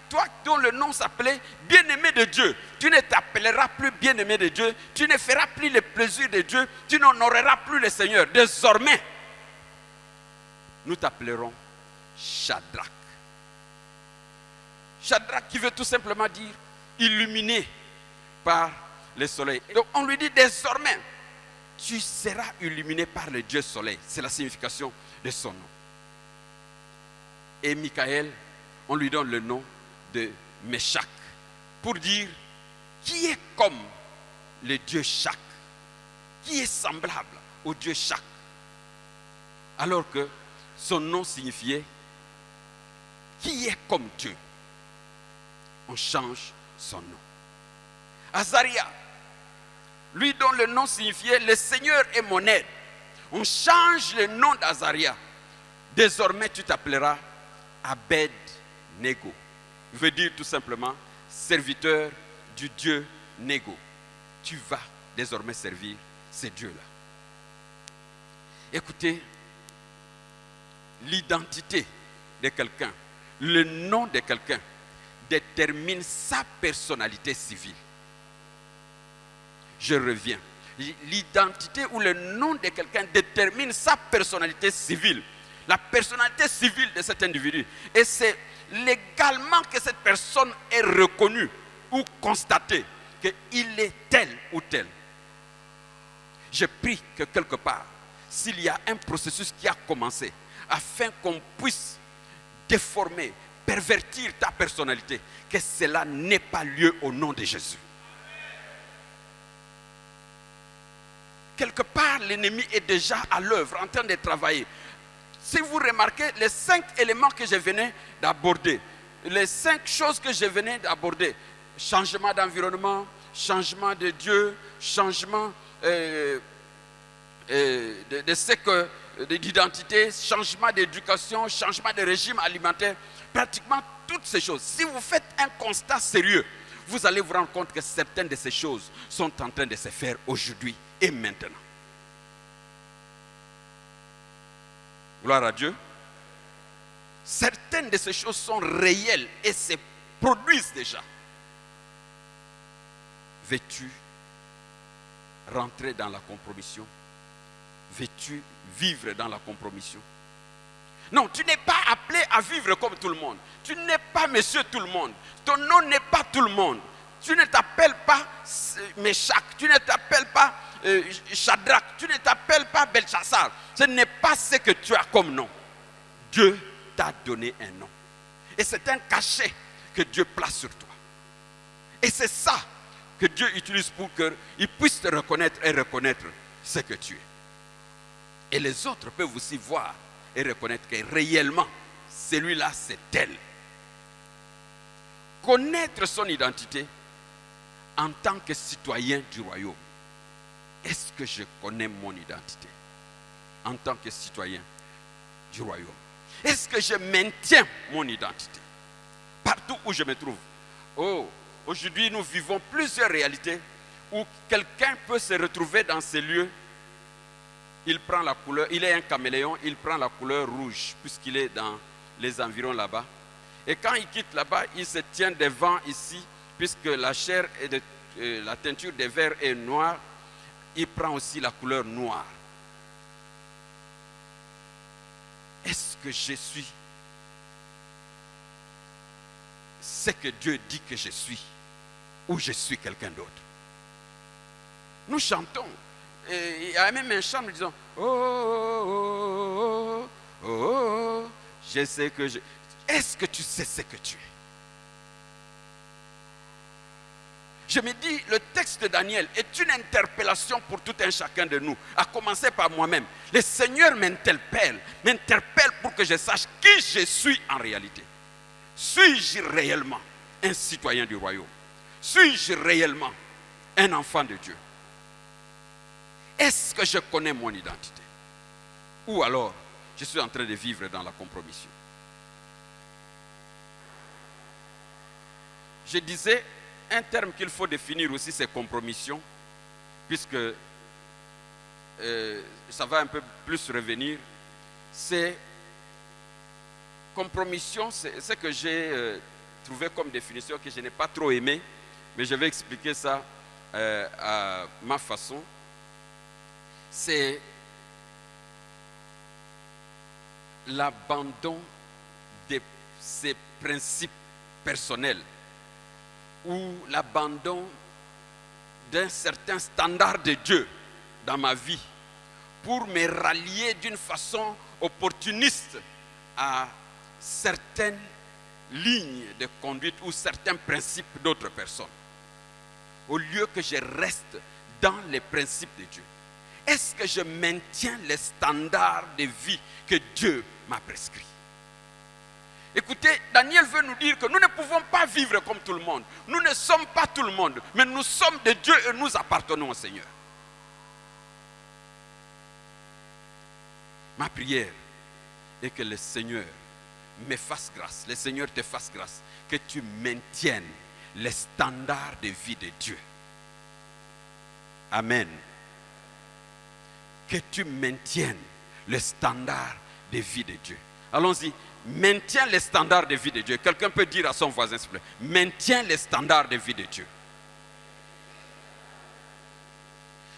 toi dont le nom s'appelait bien-aimé de Dieu, tu ne t'appelleras plus bien-aimé de Dieu, tu ne feras plus les plaisirs de Dieu, tu n'honoreras plus le Seigneur. Désormais, nous t'appellerons Shadrach. Shadrach qui veut tout simplement dire illuminé par le soleil. Donc on lui dit désormais, tu seras illuminé par le Dieu soleil. C'est la signification de son nom. Et Michael, on lui donne le nom de Meshach pour dire qui est comme le Dieu Shach, qui est semblable au Dieu Shach, alors que son nom signifiait qui est comme Dieu. On change son nom. Azaria, lui dont le nom signifiait le Seigneur est mon aide. On change le nom d'Azaria. Désormais tu t'appelleras Abed-Nego. Veut dire tout simplement serviteur du Dieu Nego. Tu vas désormais servir ces dieux-là. Écoutez, l'identité de quelqu'un, le nom de quelqu'un détermine sa personnalité civile. Je reviens. L'identité ou le nom de quelqu'un détermine sa personnalité civile. La personnalité civile de cet individu. Et c'est légalement que cette personne est reconnue ou constatée qu'il est tel ou tel. Je prie que quelque part, s'il y a un processus qui a commencé afin qu'on puisse déformer, pervertir ta personnalité, que cela n'ait pas lieu au nom de Jésus. Quelque part, l'ennemi est déjà à l'œuvre, en train de travailler. Si vous remarquez, les 5 éléments que je venais d'aborder, les 5 choses que je venais d'aborder, changement d'environnement, changement de Dieu, changement d'identité, changement d'éducation, changement de régime alimentaire, pratiquement toutes ces choses. Si vous faites un constat sérieux, vous allez vous rendre compte que certaines de ces choses sont en train de se faire aujourd'hui et maintenant. Gloire à Dieu. Certaines de ces choses sont réelles et se produisent déjà. Veux-tu rentrer dans la compromission? Veux-tu vivre dans la compromission? Non, tu n'es pas appelé à vivre comme tout le monde. Tu n'es pas monsieur tout le monde. Ton nom n'est pas tout le monde. Tu ne t'appelles pas Meshach, tu ne t'appelles pas Shadrach, tu ne t'appelles pas Belchassar. Ce n'est pas ce que tu as comme nom. Dieu t'a donné un nom. Et c'est un cachet que Dieu place sur toi. Et c'est ça que Dieu utilise pour qu'il puisse te reconnaître et reconnaître ce que tu es. Et les autres peuvent aussi voir et reconnaître que réellement, celui-là, c'est elle. Connaître son identité en tant que citoyen du royaume. Est-ce que je connais mon identité en tant que citoyen du royaume? Est-ce que je maintiens mon identité partout où je me trouve? Oh, aujourd'hui, nous vivons plusieurs réalités où quelqu'un peut se retrouver dans ces lieux. Il prend la couleur, il est un caméléon, il prend la couleur rouge puisqu'il est dans les environs là-bas. Et quand il quitte là-bas, il se tient devant ici, puisque la chair et la teinture des vers est noire, il prend aussi la couleur noire. Est-ce que je suis ce que Dieu dit que je suis, ou je suis quelqu'un d'autre? Nous chantons. Et il y a même un chant nous disons oh, oh, oh, oh, oh, oh, je sais que je... Est-ce que tu sais ce que tu es? Je me dis, le texte de Daniel est une interpellation pour tout un chacun de nous, à commencer par moi-même. Le Seigneur m'interpelle pour que je sache qui je suis en réalité. Suis-je réellement un citoyen du royaume? Suis-je réellement un enfant de Dieu? Est-ce que je connais mon identité? Ou alors, je suis en train de vivre dans la compromission? Je disais, un terme qu'il faut définir aussi, c'est compromission, puisque ça va un peu plus revenir. C'est compromission, c'est ce que j'ai trouvé comme définition, que je n'ai pas trop aimé, mais je vais expliquer ça à ma façon. C'est l'abandon de ses principes personnels ou l'abandon d'un certain standard de Dieu dans ma vie pour me rallier d'une façon opportuniste à certaines lignes de conduite ou certains principes d'autres personnes, au lieu que je reste dans les principes de Dieu. Est-ce que je maintiens les standards de vie que Dieu m'a prescrits? Écoutez, Daniel veut nous dire que nous ne pouvons pas vivre comme tout le monde. Nous ne sommes pas tout le monde, mais nous sommes de Dieu et nous appartenons au Seigneur. Ma prière est que le Seigneur me fasse grâce, le Seigneur te fasse grâce, que tu maintiennes les standards de vie de Dieu. Amen. Que tu maintiennes les standards de vie de Dieu. Allons-y. Maintiens les standards de vie de Dieu. Quelqu'un peut dire à son voisin, s'il vous plaît, maintiens les standards de vie de Dieu.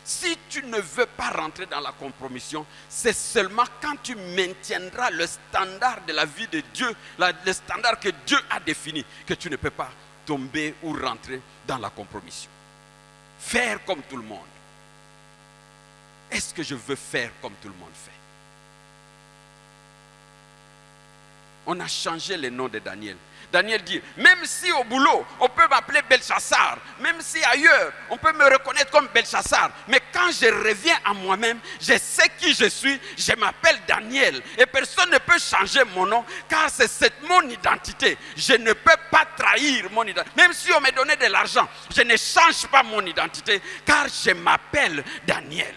Si tu ne veux pas rentrer dans la compromission, c'est seulement quand tu maintiendras le standard de la vie de Dieu, le standard que Dieu a défini, que tu ne peux pas tomber ou rentrer dans la compromission. Faire comme tout le monde. Est-ce que je veux faire comme tout le monde fait? On a changé le nom de Daniel. Daniel dit, même si au boulot, on peut m'appeler Belchassar, même si ailleurs, on peut me reconnaître comme Belchassar, mais quand je reviens à moi-même, je sais qui je suis, je m'appelle Daniel, et personne ne peut changer mon nom, car c'est mon identité. Je ne peux pas trahir mon identité. Même si on me donnait de l'argent, je ne change pas mon identité, car je m'appelle Daniel.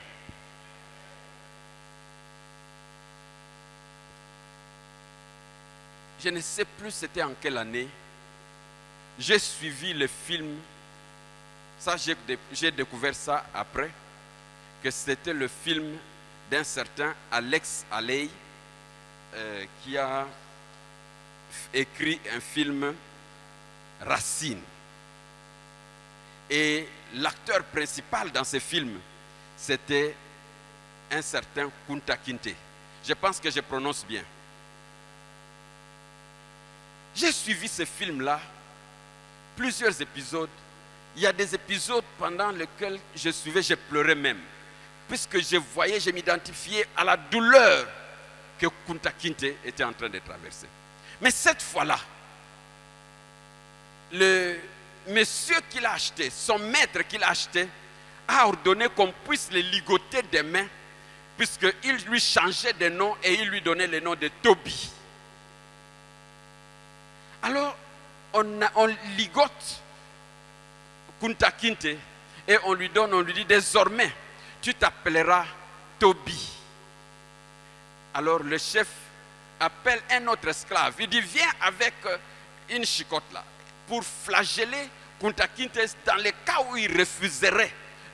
Je ne sais plus c'était en quelle année. J'ai suivi le film. Ça, j'ai découvert ça après. Que c'était le film d'un certain Alex Haley qui a écrit un film Racine. Et l'acteur principal dans ce film, c'était un certain Kunta Kinte. Je pense que je prononce bien. J'ai suivi ce film-là, plusieurs épisodes. Il y a des épisodes pendant lesquels je suivais, je pleurais même. Puisque je voyais, je m'identifiais à la douleur que Kunta Kinte était en train de traverser. Mais cette fois-là, le monsieur qui l'a acheté, son maître qui l'a acheté, a ordonné qu'on puisse le ligoter des mains, puisqu'il lui changeait de nom et il lui donnait le nom de Toby. Alors, on ligote Kunta Kinte et on lui dit désormais, tu t'appelleras Toby. Alors le chef appelle un autre esclave. Il dit, viens avec une chicotte là, pour flageller Kunta Kinte dans le cas où il refuserait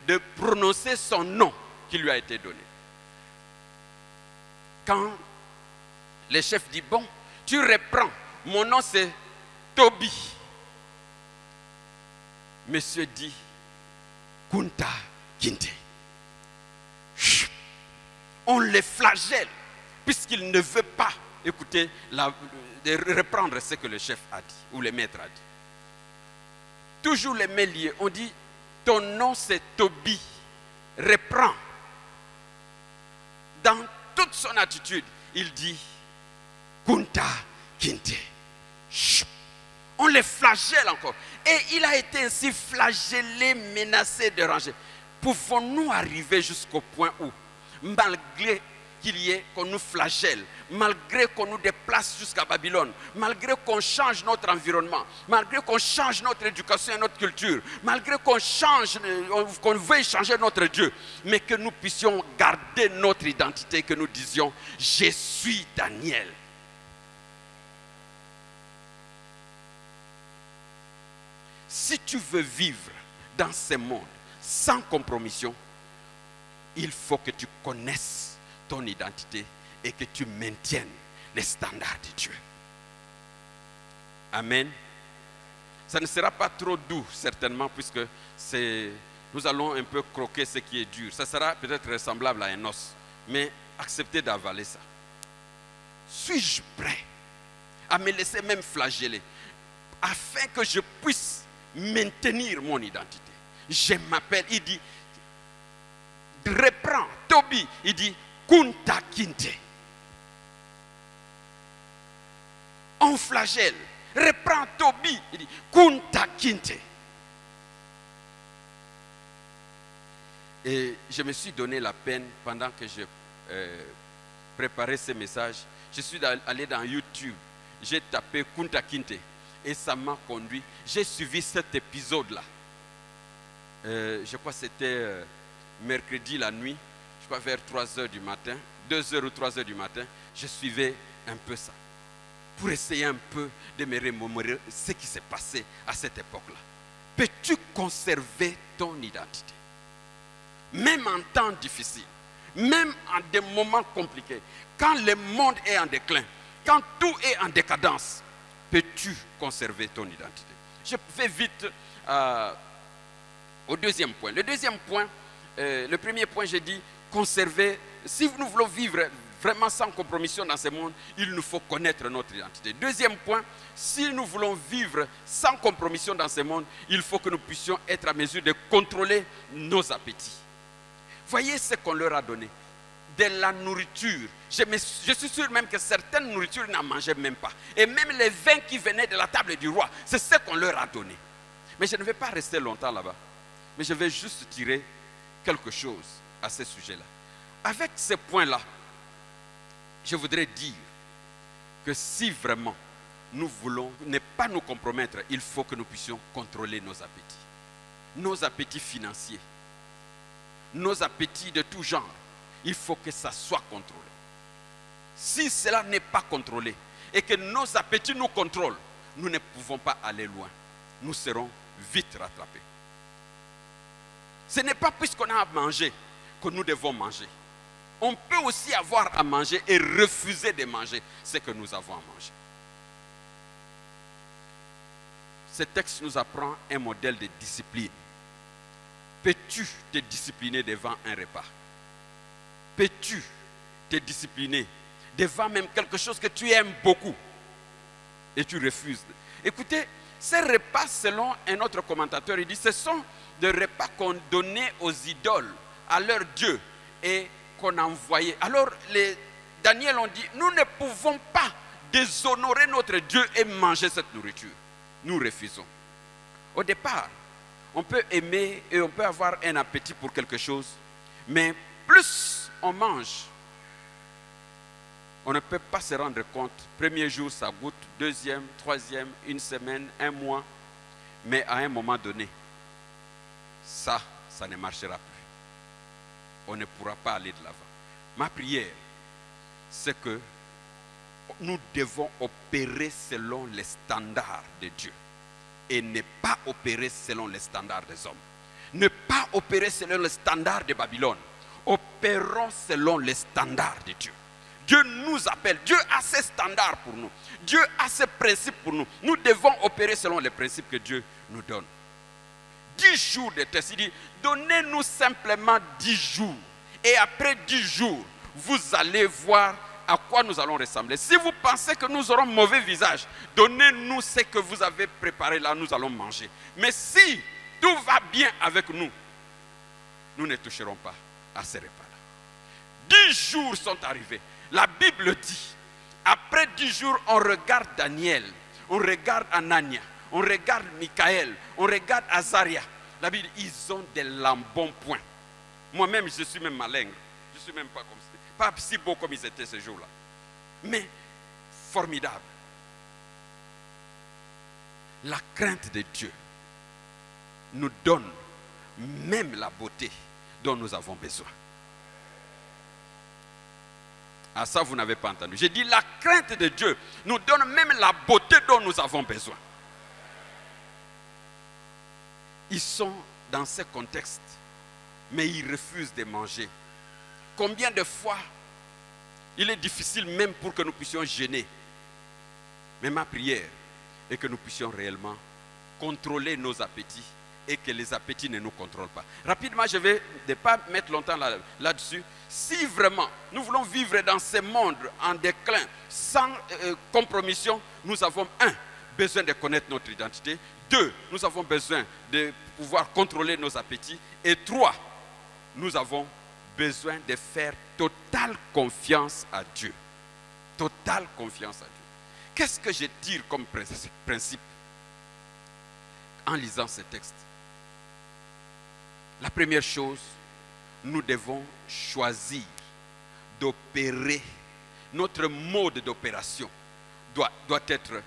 de prononcer son nom qui lui a été donné. Quand le chef dit, bon, tu reprends, mon nom c'est Toby. Monsieur dit, Kunta Kinte. On le flagelle, puisqu'il ne veut pas écouter, de reprendre ce que le chef a dit, ou le maître a dit. Toujours les mains liées, on dit, ton nom c'est Toby, reprends. Dans toute son attitude, il dit, Kunta Kinte. On le flagelle encore. Et il a été ainsi flagellé, menacé, dérangé. Pouvons-nous arriver jusqu'au point où, malgré qu'il y ait qu'on nous flagelle, malgré qu'on nous déplace jusqu'à Babylone, malgré qu'on change notre environnement, malgré qu'on change notre éducation et notre culture, malgré qu'on veuille changer notre Dieu, mais que nous puissions garder notre identité, que nous disions, je suis Daniel. Si tu veux vivre dans ce monde sans compromission, il faut que tu connaisses ton identité et que tu maintiennes les standards de Dieu. Amen. Ça ne sera pas trop doux, certainement, puisque nous allons un peu croquer ce qui est dur. Ça sera peut-être ressemblable à un os, mais acceptez d'avaler ça. Suis-je prêt à me laisser même flageller afin que je puisse maintenir mon identité? Je m'appelle, il dit, reprends, Toby, il dit, Kunta Kinte. On flagelle, reprends Toby, il dit, Kunta Kinte. Et je me suis donné la peine pendant que je préparais ce message. Je suis allé dans YouTube, j'ai tapé Kunta Kinte et ça m'a conduit. J'ai suivi cet épisode-là. Je crois que c'était mercredi la nuit, je crois vers 3h du matin, 2h ou 3h du matin, je suivais un peu ça. Pour essayer un peu de me remémorer ce qui s'est passé à cette époque-là. Peux-tu conserver ton identité? Même en temps difficile, même en des moments compliqués, quand le monde est en déclin, quand tout est en décadence, peux-tu conserver ton identité? Je vais vite au deuxième point. Le deuxième point, le premier point, j'ai dit, conserver. Si nous voulons vivre vraiment sans compromission dans ce monde, il nous faut connaître notre identité. Deuxième point, si nous voulons vivre sans compromission dans ce monde, il faut que nous puissions être à mesure de contrôler nos appétits. Voyez ce qu'on leur a donné. De la nourriture. Je suis sûr même que certaines nourritures n'en mangeaient même pas. Et même les vins qui venaient de la table du roi, c'est ce qu'on leur a donné. Mais je ne vais pas rester longtemps là-bas. Mais je vais juste tirer quelque chose à ce sujet-là. Avec ce point-là, je voudrais dire que si vraiment nous voulons ne pas nous compromettre, il faut que nous puissions contrôler nos appétits. Nos appétits financiers, nos appétits de tout genre, il faut que ça soit contrôlé. Si cela n'est pas contrôlé et que nos appétits nous contrôlent, nous ne pouvons pas aller loin. Nous serons vite rattrapés. Ce n'est pas puisqu'on a à manger que nous devons manger. On peut aussi avoir à manger et refuser de manger ce que nous avons à manger. Ce texte nous apprend un modèle de discipline. Peux-tu te discipliner devant un repas? Peux-tu te discipliner devant même quelque chose que tu aimes beaucoup? et tu refuses. Écoutez, ces repas, selon un autre commentateur, il dit, ce sont des repas qu'on donnait aux idoles, à leurs dieux, et qu'on envoyait. Alors, les Daniel ont dit, nous ne pouvons pas déshonorer notre Dieu et manger cette nourriture. Nous refusons. Au départ, on peut aimer et on peut avoir un appétit pour quelque chose, mais plus on mange, on ne peut pas se rendre compte. Premier jour, ça goûte, deuxième, troisième, une semaine, un mois. Mais à un moment donné, ça ne marchera plus. On ne pourra pas aller de l'avant. Ma prière, c'est que nous devons opérer selon les standards de Dieu et ne pas opérer selon les standards des hommes. Ne pas opérer selon les standards de Babylone. Opérons selon les standards de Dieu. Dieu nous appelle. Dieu a ses standards pour nous. Dieu a ses principes pour nous. Nous devons opérer selon les principes que Dieu nous donne. 10 jours de test. Il dit, donnez-nous simplement 10 jours. Et après 10 jours, vous allez voir à quoi nous allons ressembler. Si vous pensez que nous aurons mauvais visage, donnez-nous ce que vous avez préparé là, nous allons manger. Mais si tout va bien avec nous, nous ne toucherons pas à ces repas-là. 10 jours sont arrivés. La Bible dit, après 10 jours, on regarde Daniel, on regarde Anania, on regarde Michaël, on regarde Azaria. La Bible dit, ils ont des lambons-points. Moi-même, je suis même malingre. Je ne suis même pas comme ça. Pas si beau comme ils étaient ce jour-là. Mais formidable. La crainte de Dieu nous donne même la beauté dont nous avons besoin. Ah, ça, vous n'avez pas entendu. J'ai dit, la crainte de Dieu nous donne même la beauté dont nous avons besoin. Ils sont dans ce contexte, mais ils refusent de manger. Combien de fois il est difficile même pour que nous puissions jeûner. Mais ma prière est que nous puissions réellement contrôler nos appétits et que les appétits ne nous contrôlent pas. Rapidement, je ne vais pas mettre longtemps là-dessus. Si vraiment nous voulons vivre dans ce monde en déclin, sans compromission, nous avons besoin de connaître notre identité. 2, nous avons besoin de pouvoir contrôler nos appétits. Et 3, nous avons besoin de faire totale confiance à Dieu. Totale confiance à Dieu. Qu'est-ce que je tire comme principe en lisant ce texte? La première chose, nous devons choisir d'opérer. Notre mode d'opération doit être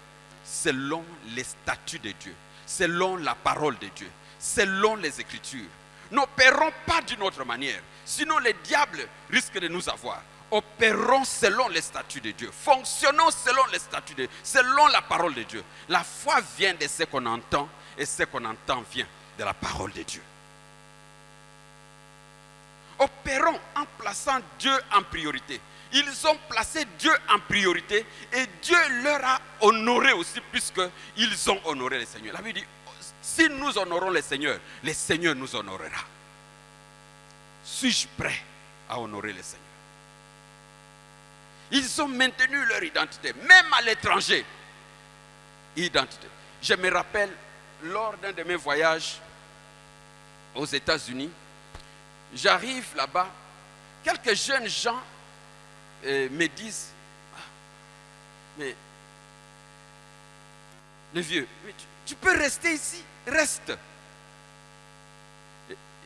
selon les statuts de Dieu, selon la parole de Dieu, selon les Écritures. N'opérons pas d'une autre manière, sinon le diable risque de nous avoir. Opérons selon les statuts de Dieu, fonctionnons selon les statuts de Dieu, selon la parole de Dieu. La foi vient de ce qu'on entend et ce qu'on entend vient de la parole de Dieu. Opérons en plaçant Dieu en priorité. Ils ont placé Dieu en priorité et Dieu leur a honoré aussi puisqu'ils ont honoré le Seigneur. La Bible dit, si nous honorons le Seigneur nous honorera. Suis-je prêt à honorer le Seigneur? Ils ont maintenu leur identité, même à l'étranger. Identité. Je me rappelle, lors d'un de mes voyages aux États-Unis, j'arrive là-bas, quelques jeunes gens me disent, mais le vieux, mais tu peux rester ici, reste.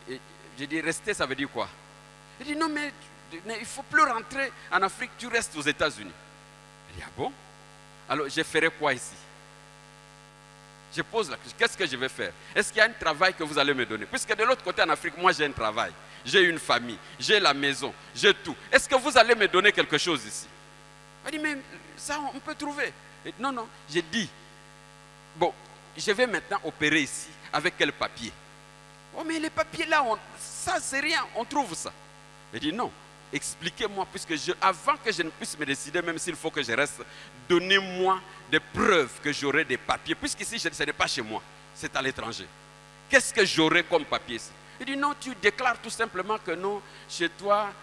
Et je dis, rester, ça veut dire quoi? Il dit, non, mais il ne faut plus rentrer en Afrique, tu restes aux États-Unis. Il dit, ah bon? Alors, je ferai quoi ici? Je pose la question, qu'est-ce que je vais faire? Est-ce qu'il y a un travail que vous allez me donner? Puisque de l'autre côté en Afrique, moi j'ai un travail, j'ai une famille, j'ai la maison, j'ai tout. Est-ce que vous allez me donner quelque chose ici? Il dit, mais ça on peut trouver. Et non, non, j'ai dit, bon, je vais maintenant opérer ici, avec quel papier? Oh, mais les papiers là, ça c'est rien, on trouve ça. Il dit, non, expliquez-moi, puisque avant que je ne puisse me décider, même s'il faut que je reste, donnez-moi des preuves que j'aurai des papiers, puisqu'ici ce n'est pas chez moi, c'est à l'étranger. Qu'est-ce que j'aurai comme papier ici? Il dit, non, tu déclares tout simplement que non, chez toi,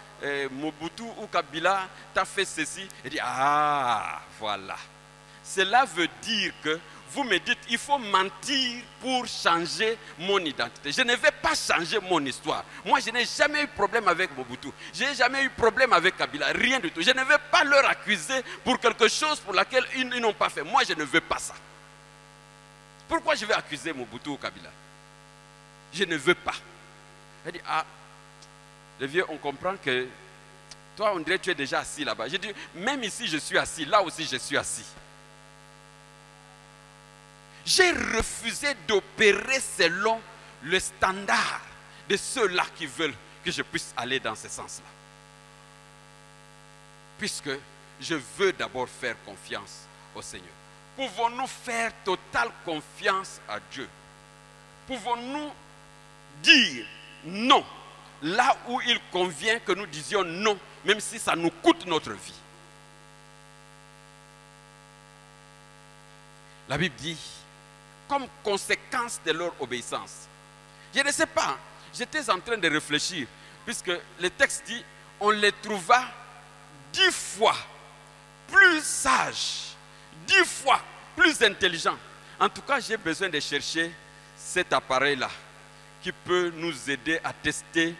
Mobutu ou Kabila t'a fait ceci. Il dit, ah, voilà. cela veut dire que vous me dites, il faut mentir pour changer mon identité. Je ne vais pas changer mon histoire. Moi, je n'ai jamais eu problème avec Mobutu. Je n'ai jamais eu problème avec Kabila. Rien du tout. Je ne vais pas leur accuser pour quelque chose pour laquelle ils n'ont pas fait. Moi, je ne veux pas ça. Pourquoi je vais accuser Mobutu ou Kabila? Je ne veux pas. Elle dit, ah, le vieux, on comprend que toi, on dirait que tu es déjà assis là-bas. J'ai dit, même ici, je suis assis. Là aussi, je suis assis. J'ai refusé d'opérer selon le standard de ceux-là qui veulent que je puisse aller dans ce sens-là. Puisque je veux d'abord faire confiance au Seigneur. Pouvons-nous faire totale confiance à Dieu? Pouvons-nous dire non là où il convient que nous disions non, même si ça nous coûte notre vie? La Bible dit, comme conséquence de leur obéissance. Je ne sais pas, j'étais en train de réfléchir, puisque le texte dit, on les trouva 10 fois plus sages, 10 fois plus intelligents. En tout cas, j'ai besoin de chercher cet appareil-là, qui peut nous aider à tester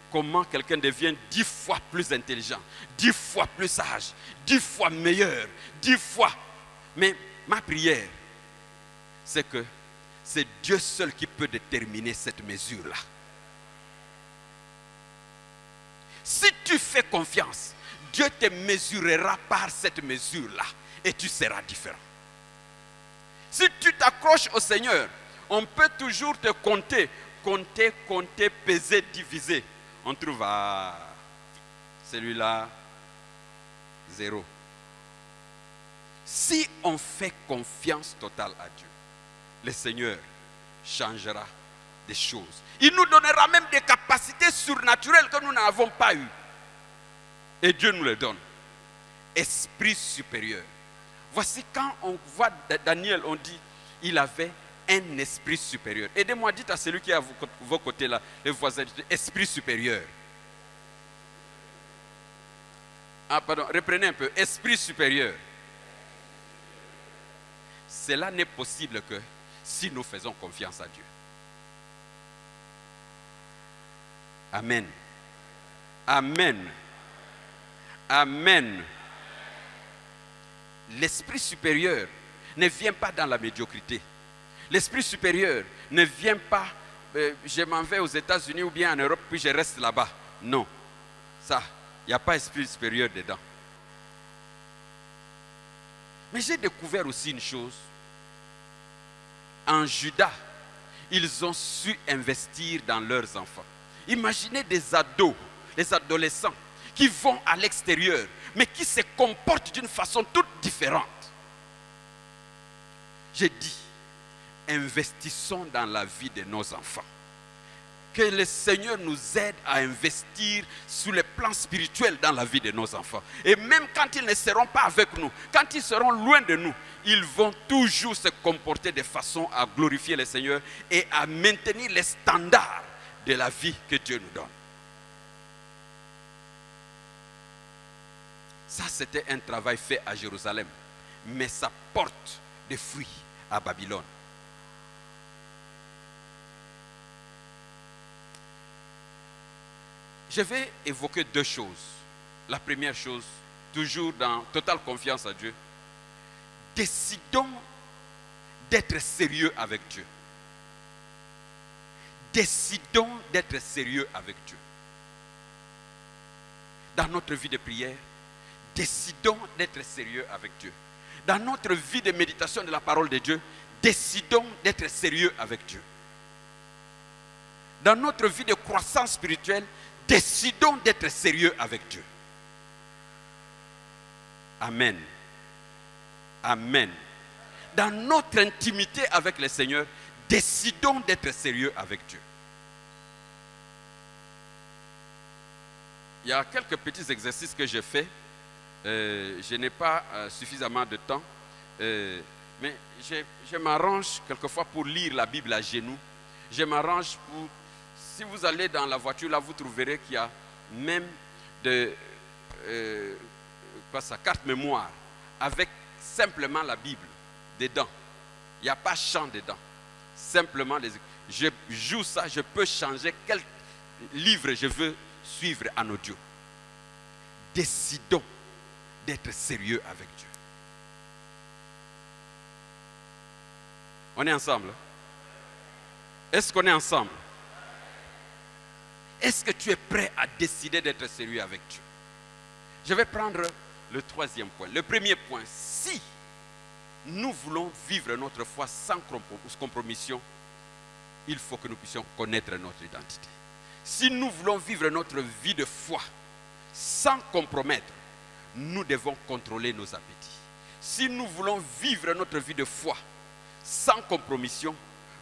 comment quelqu'un devient 10 fois plus intelligent, 10 fois plus sage, 10 fois meilleur, 10 fois. Mais ma prière, c'est que c'est Dieu seul qui peut déterminer cette mesure-là. Si tu fais confiance, Dieu te mesurera par cette mesure-là et tu seras différent. Si tu t'accroches au Seigneur, on peut toujours te compter, peser, diviser. On trouve celui-là, 0. Si on fait confiance totale à Dieu, le Seigneur changera des choses. Il nous donnera même des capacités surnaturelles que nous n'avons pas eues. Et Dieu nous les donne. Esprit supérieur. Voici quand on voit Daniel, on dit, il avait un esprit supérieur. Aidez-moi, dites à celui qui est à vos côtés là, les voisins, esprit supérieur. Ah pardon, reprenez un peu, esprit supérieur. Cela n'est possible que si nous faisons confiance à Dieu. Amen. Amen. Amen. L'esprit supérieur ne vient pas dans la médiocrité. L'esprit supérieur ne vient pas, je m'en vais aux États-Unis ou bien en Europe, puis je reste là-bas. Non. Ça, il n'y a pas d'esprit supérieur dedans. Mais j'ai découvert aussi une chose. En Juda, ils ont su investir dans leurs enfants. Imaginez des ados, des adolescents qui vont à l'extérieur, mais qui se comportent d'une façon toute différente. J'ai dit, investissons dans la vie de nos enfants. Que le Seigneur nous aide à investir sur le plan spirituel dans la vie de nos enfants. Et même quand ils ne seront pas avec nous, quand ils seront loin de nous, ils vont toujours se comporter de façon à glorifier le Seigneur et à maintenir les standards de la vie que Dieu nous donne. Ça, c'était un travail fait à Jérusalem, mais ça porte des fruits à Babylone. Je vais évoquer 2 choses. La première chose, toujours dans totale confiance à Dieu, décidons d'être sérieux avec Dieu. Décidons d'être sérieux avec Dieu. Dans notre vie de prière, décidons d'être sérieux avec Dieu. Dans notre vie de méditation de la parole de Dieu, décidons d'être sérieux avec Dieu. Dans notre vie de croissance spirituelle, décidons d'être sérieux avec Dieu. Amen. Amen. Dans notre intimité avec le Seigneur, décidons d'être sérieux avec Dieu. Il y a quelques petits exercices que j'ai faits. Je n'ai pas suffisamment de temps. Mais je m'arrange quelquefois pour lire la Bible à genoux. Je m'arrange pour... Si vous allez dans la voiture, là, vous trouverez qu'il y a même sa carte mémoire avec simplement la Bible dedans. Il n'y a pas chant dedans. Simplement, je joue ça, je peux changer quel livre je veux suivre en audio. Décidons d'être sérieux avec Dieu. On est ensemble? Est-ce qu'on est ensemble? Est-ce que tu es prêt à décider d'être sérieux avec Dieu? Je vais prendre le troisième point. Le premier point, si nous voulons vivre notre foi sans compromission, il faut que nous puissions connaître notre identité. Si nous voulons vivre notre vie de foi sans compromettre, nous devons contrôler nos appétits. Si nous voulons vivre notre vie de foi sans compromission,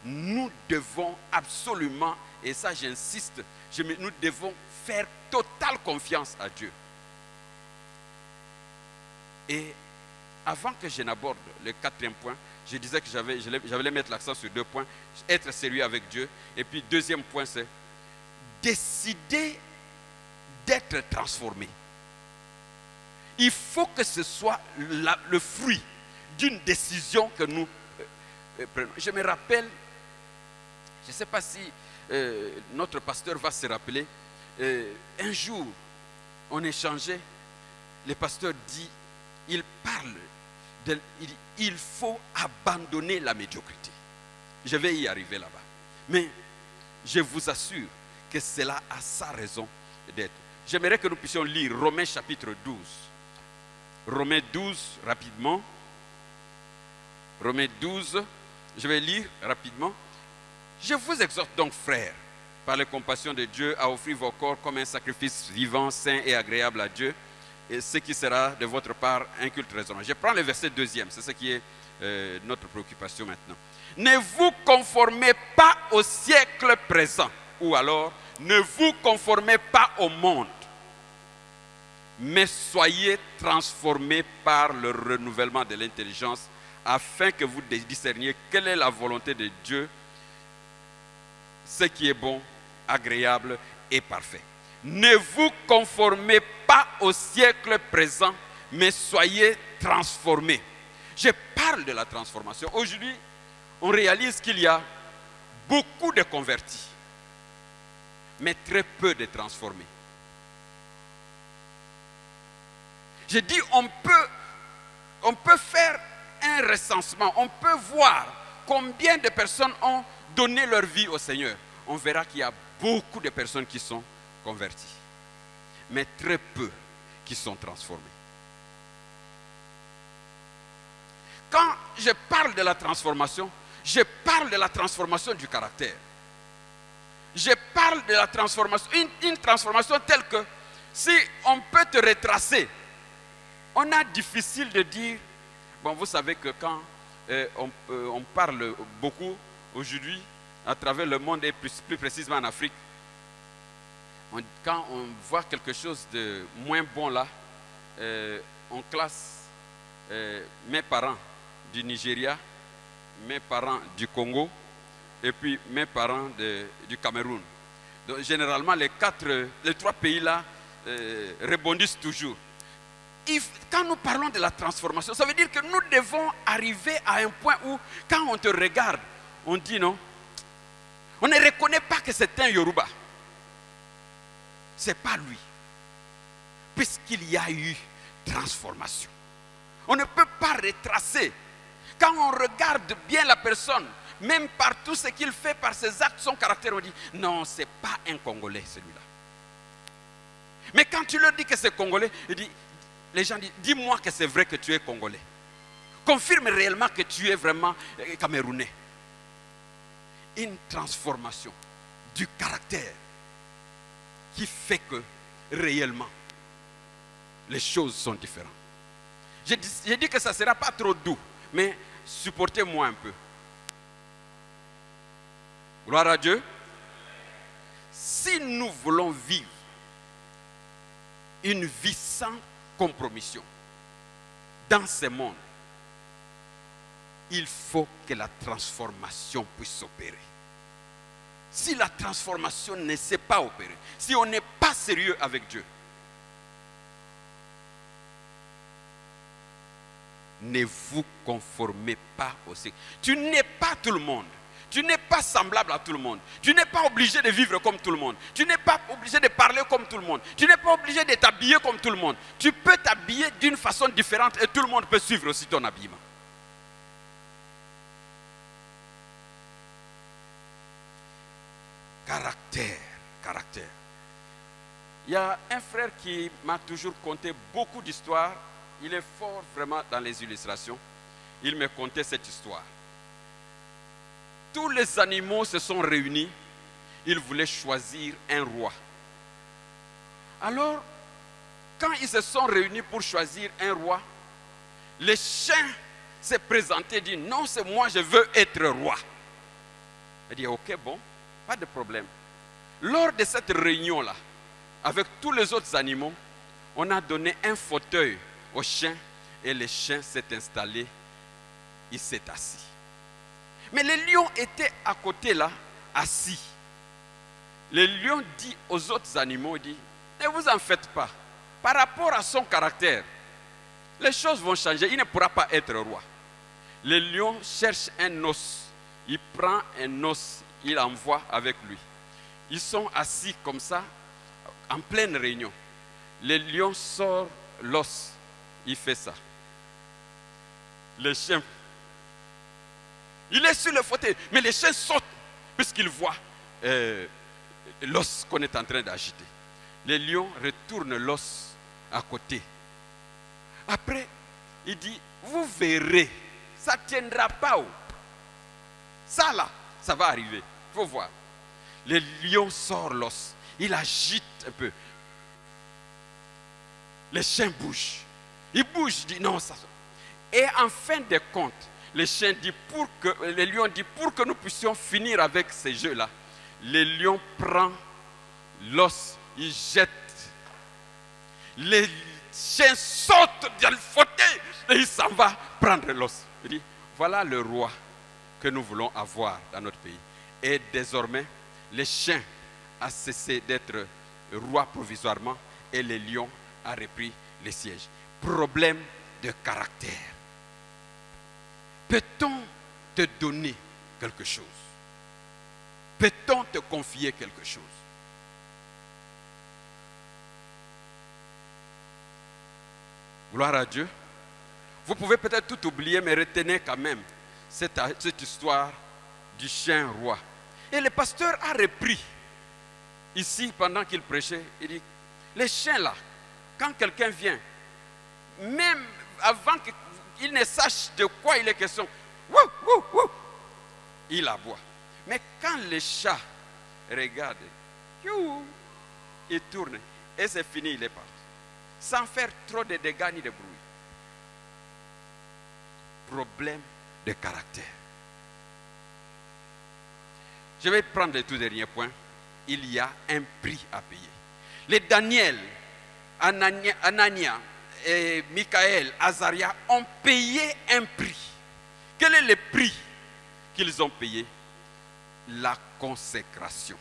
nous devons absolument, et ça j'insiste, nous devons faire totale confiance à Dieu. Et avant que je n'aborde le quatrième point, je disais que j'allais mettre l'accent sur 2 points. Être sérieux avec Dieu. Et puis deuxième point, c'est décider d'être transformé. Il faut que ce soit le fruit d'une décision que nous prenons. Je me rappelle, je ne sais pas si notre pasteur va se rappeler, un jour, on échangeait, le pasteur dit, il parle, il faut abandonner la médiocrité. Je vais y arriver là-bas. Mais je vous assure que cela a sa raison d'être. J'aimerais que nous puissions lire Romains chapitre 12. Romains 12, rapidement. Romains 12, je vais lire rapidement. Je vous exhorte donc, frères, par la compassion de Dieu, à offrir vos corps comme un sacrifice vivant, saint et agréable à Dieu, et ce qui sera de votre part un culte raisonnable. Je prends le verset 2e, c'est ce qui est notre préoccupation maintenant. Ne vous conformez pas au siècle présent, ou alors ne vous conformez pas au monde, mais soyez transformés par le renouvellement de l'intelligence, afin que vous discerniez quelle est la volonté de Dieu, ce qui est bon, agréable et parfait. Ne vous conformez pas au siècle présent, mais soyez transformés. Je parle de la transformation. Aujourd'hui, on réalise qu'il y a beaucoup de convertis, mais très peu de transformés. Je dis, on peut faire un recensement, on peut voir combien de personnes ont donné leur vie au Seigneur. On verra qu'il y a beaucoup de personnes qui sont convertis, mais très peu qui sont transformés. Quand je parle de la transformation, je parle de la transformation du caractère. Je parle de la transformation, une transformation telle que si on peut te retracer, on a difficile de dire, bon, vous savez que quand on parle beaucoup aujourd'hui à travers le monde et plus précisément en Afrique, quand on voit quelque chose de moins bon là, on classe mes parents du Nigeria, mes parents du Congo et puis mes parents du Cameroun. Donc, généralement, les 3 pays là rebondissent toujours. Quand nous parlons de la transformation, ça veut dire que nous devons arriver à un point où, quand on te regarde, on dit non, on ne reconnaît pas que c'est un Yoruba. Ce n'est pas lui. Puisqu'il y a eu transformation. On ne peut pas retracer. Quand on regarde bien la personne, même par tout ce qu'il fait, par ses actes, son caractère, on dit non, ce n'est pas un Congolais celui-là. Mais quand tu leur dis que c'est Congolais, les gens disent, dis-moi que c'est vrai que tu es Congolais. Confirme réellement que tu es vraiment Camerounais. Une transformation du caractère qui fait que réellement les choses sont différentes. J'ai dit que ça ne sera pas trop doux, mais supportez-moi un peu. Gloire à Dieu. Si nous voulons vivre une vie sans compromission dans ce monde, il faut que la transformation puisse s'opérer. Si la transformation ne s'est pas opérée, si on n'est pas sérieux avec Dieu, ne vous conformez pas au siècle. Tu n'es pas tout le monde. Tu n'es pas semblable à tout le monde. Tu n'es pas obligé de vivre comme tout le monde. Tu n'es pas obligé de parler comme tout le monde. Tu n'es pas obligé de t'habiller comme tout le monde. Tu peux t'habiller d'une façon différente et tout le monde peut suivre aussi ton habillement. Caractère, caractère. Il y a un frère qui m'a toujours conté beaucoup d'histoires. Il est fort vraiment dans les illustrations. Il me contait cette histoire. Tous les animaux se sont réunis. Ils voulaient choisir un roi. Alors, quand ils se sont réunis pour choisir un roi, le chien s'est présenté et dit, non, c'est moi, je veux être roi. Il dit, ok, bon, pas de problème. Lors de cette réunion-là, avec tous les autres animaux, on a donné un fauteuil au chien et le chien s'est installé, il s'est assis. Mais le lion était à côté là, assis. Le lion dit aux autres animaux, dit, ne vous en faites pas. Par rapport à son caractère, les choses vont changer, il ne pourra pas être roi. Le lion cherche un os, il prend un os, il envoie avec lui. Ils sont assis comme ça, en pleine réunion. Le lion sort l'os, il fait ça. Le chien, il est sur le fauteuil, mais le chien saute, puisqu'il voit l'os qu'on est en train d'agiter. Le lion retourne l'os à côté. Après, il dit, vous verrez, ça ne tiendra pas. Ça là, ça va arriver, il faut voir. Le lion sort l'os, il agite un peu. Le chien bouge. Il bouge, il dit non, ça. Et en fin de compte, le chien dit le lion dit pour que nous puissions finir avec ces jeux-là, le lion prend l'os, il jette. Le chien saute dans le fauteuil et il s'en va prendre l'os. Il dit voilà le roi que nous voulons avoir dans notre pays. Et désormais, le chien a cessé d'être roi provisoirement et le lion a repris le siège. Problème de caractère. Peut-on te donner quelque chose? Peut-on te confier quelque chose? Gloire à Dieu. Vous pouvez peut-être tout oublier, mais retenez quand même cette histoire du chien roi. Et le pasteur a repris ici pendant qu'il prêchait. Il dit, les chiens là, quand quelqu'un vient, même avant qu'il ne sache de quoi il est question, wou, wou, wou, il aboie. Mais quand le chat regarde, il tourne et c'est fini, il est parti. Sans faire trop de dégâts ni de bruit. Problème de caractère. Je vais prendre le tout dernier point. Il y a un prix à payer. Les Daniel, Anania et Michaël, Azaria ont payé un prix. Quel est le prix qu'ils ont payé? La consécration,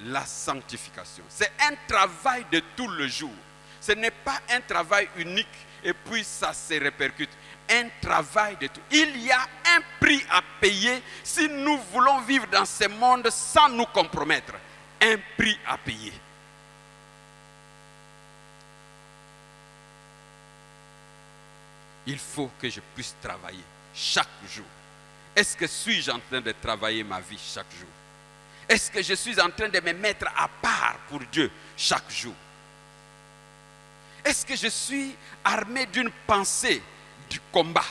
la sanctification. C'est un travail de tout le jour. Ce n'est pas un travail unique et puis ça se répercute. Un travail de tout. Il y a un prix à payer si nous voulons vivre dans ce monde sans nous compromettre. Un prix à payer. Il faut que je puisse travailler chaque jour. Est-ce que suis-je en train de travailler ma vie chaque jour? Est-ce que je suis en train de me mettre à part pour Dieu chaque jour? Est-ce que je suis armé d'une pensée du combat,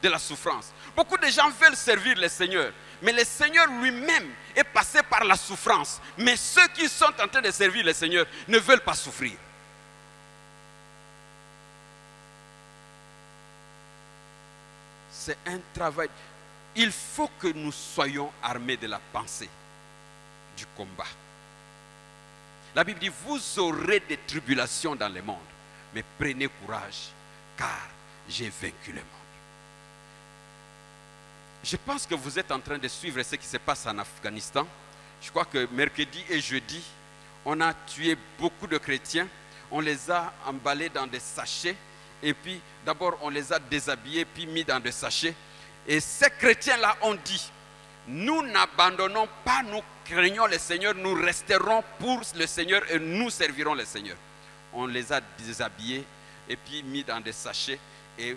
de la souffrance? Beaucoup de gens veulent servir le Seigneur, mais le Seigneur lui-même est passé par la souffrance. Mais ceux qui sont en train de servir le Seigneur ne veulent pas souffrir. C'est un travail. Il faut que nous soyons armés de la pensée du combat. La Bible dit, vous aurez des tribulations dans le monde, mais prenez courage, car j'ai vaincu le monde. Je pense que vous êtes en train de suivre ce qui se passe en Afghanistan. Je crois que mercredi et jeudi, on a tué beaucoup de chrétiens. On les a emballés dans des sachets Et puis, d'abord, on les a déshabillés, puis mis dans des sachets. Et ces chrétiens-là ont dit, nous n'abandonnons pas, nous craignons le Seigneur, nous resterons pour le Seigneur et nous servirons le Seigneur. On les a déshabillés et puis mis dans des sachets. Et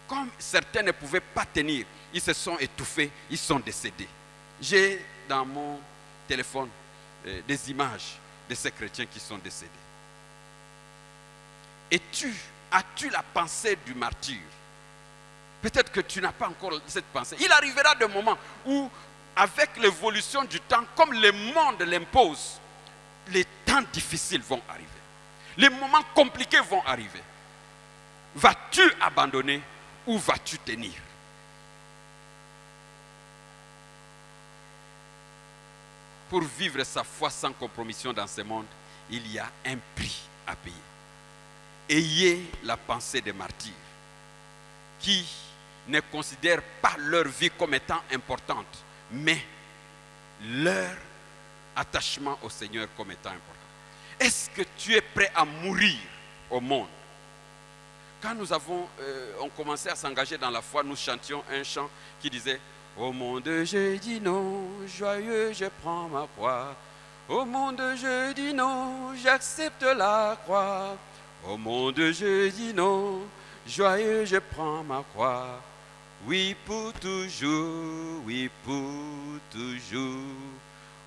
comme certains ne pouvaient pas tenir, ils se sont étouffés, ils sont décédés. J'ai dans mon téléphone des images de ces chrétiens qui sont décédés. Et as-tu la pensée du martyr? Peut-être que tu n'as pas encore cette pensée. Il arrivera des moments où, avec l'évolution du temps, comme le monde l'impose, les temps difficiles vont arriver. Les moments compliqués vont arriver. Vas-tu abandonner ou vas-tu tenir? Pour vivre sa foi sans compromission dans ce monde, il y a un prix à payer. Ayez la pensée des martyrs qui ne considèrent pas leur vie comme étant importante, mais leur attachement au Seigneur comme étant important. Est-ce que tu es prêt à mourir au monde? Quand nous avons commencé à s'engager dans la foi, nous chantions un chant qui disait « Au monde je dis non, joyeux je prends ma croix. Au monde je dis non, j'accepte la croix. Au monde je dis non, joyeux je prends ma croix. Oui pour toujours, oui pour toujours.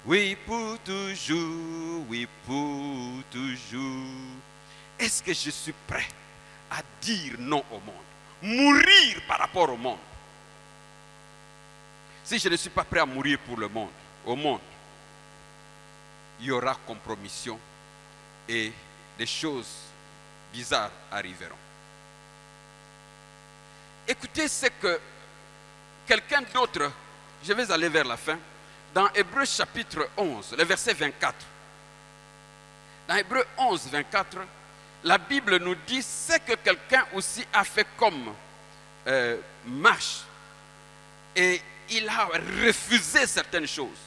Oui pour toujours, oui pour toujours. » Est-ce que je suis prêt à dire non au monde? Mourir par rapport au monde. Si je ne suis pas prêt à mourir pour le monde, au monde, il y aura compromission et des choses bizarres arriveront. Écoutez ce que quelqu'un d'autre, je vais aller vers la fin, dans Hébreux chapitre 11, le verset 24. Dans Hébreux 11, 24, la Bible nous dit ce que quelqu'un aussi a fait comme marche. Et il a refusé certaines choses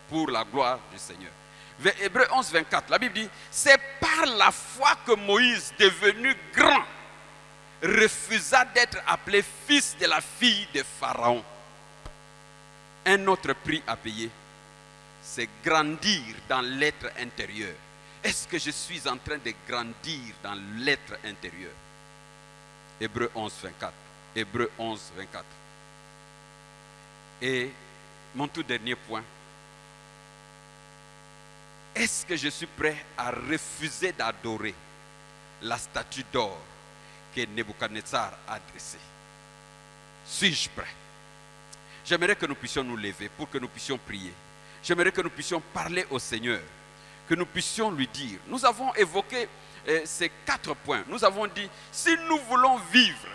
pour la gloire du Seigneur. Hébreux 11, 24, la Bible dit, c'est par la foi que Moïse, devenu grand, refusa d'être appelé fils de la fille de Pharaon. Un autre prix à payer, c'est grandir dans l'être intérieur. Est-ce que je suis en train de grandir dans l'être intérieur? Hébreux 11, 24. Hébreux 11, 24. Et mon tout dernier point. Est-ce que je suis prêt à refuser d'adorer la statue d'or que Nebuchadnezzar a dressée? Suis-je prêt? J'aimerais que nous puissions nous lever pour que nous puissions prier. J'aimerais que nous puissions parler au Seigneur, que nous puissions lui dire. Nous avons évoqué ces 4 points. Nous avons dit, si nous voulons vivre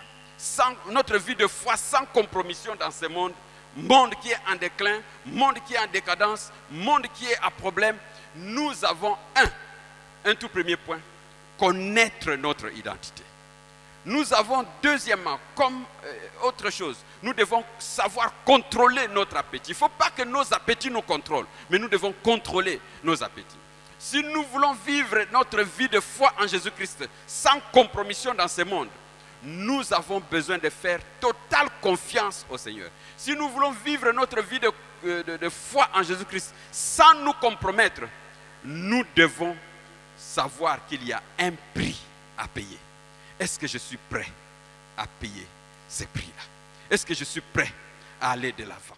notre vie de foi sans compromission dans ce monde, monde qui est en déclin, monde qui est en décadence, monde qui est à problème, nous avons un tout premier point, connaître notre identité. Nous avons deuxièmement, comme autre chose, nous devons savoir contrôler notre appétit. Il ne faut pas que nos appétits nous contrôlent, mais nous devons contrôler nos appétits. Si nous voulons vivre notre vie de foi en Jésus-Christ sans compromission dans ce monde, nous avons besoin de faire totale confiance au Seigneur. Si nous voulons vivre notre vie de foi en Jésus-Christ sans nous compromettre, nous devons savoir qu'il y a un prix à payer. Est-ce que je suis prêt à payer ce prix-là? Est-ce que je suis prêt à aller de l'avant?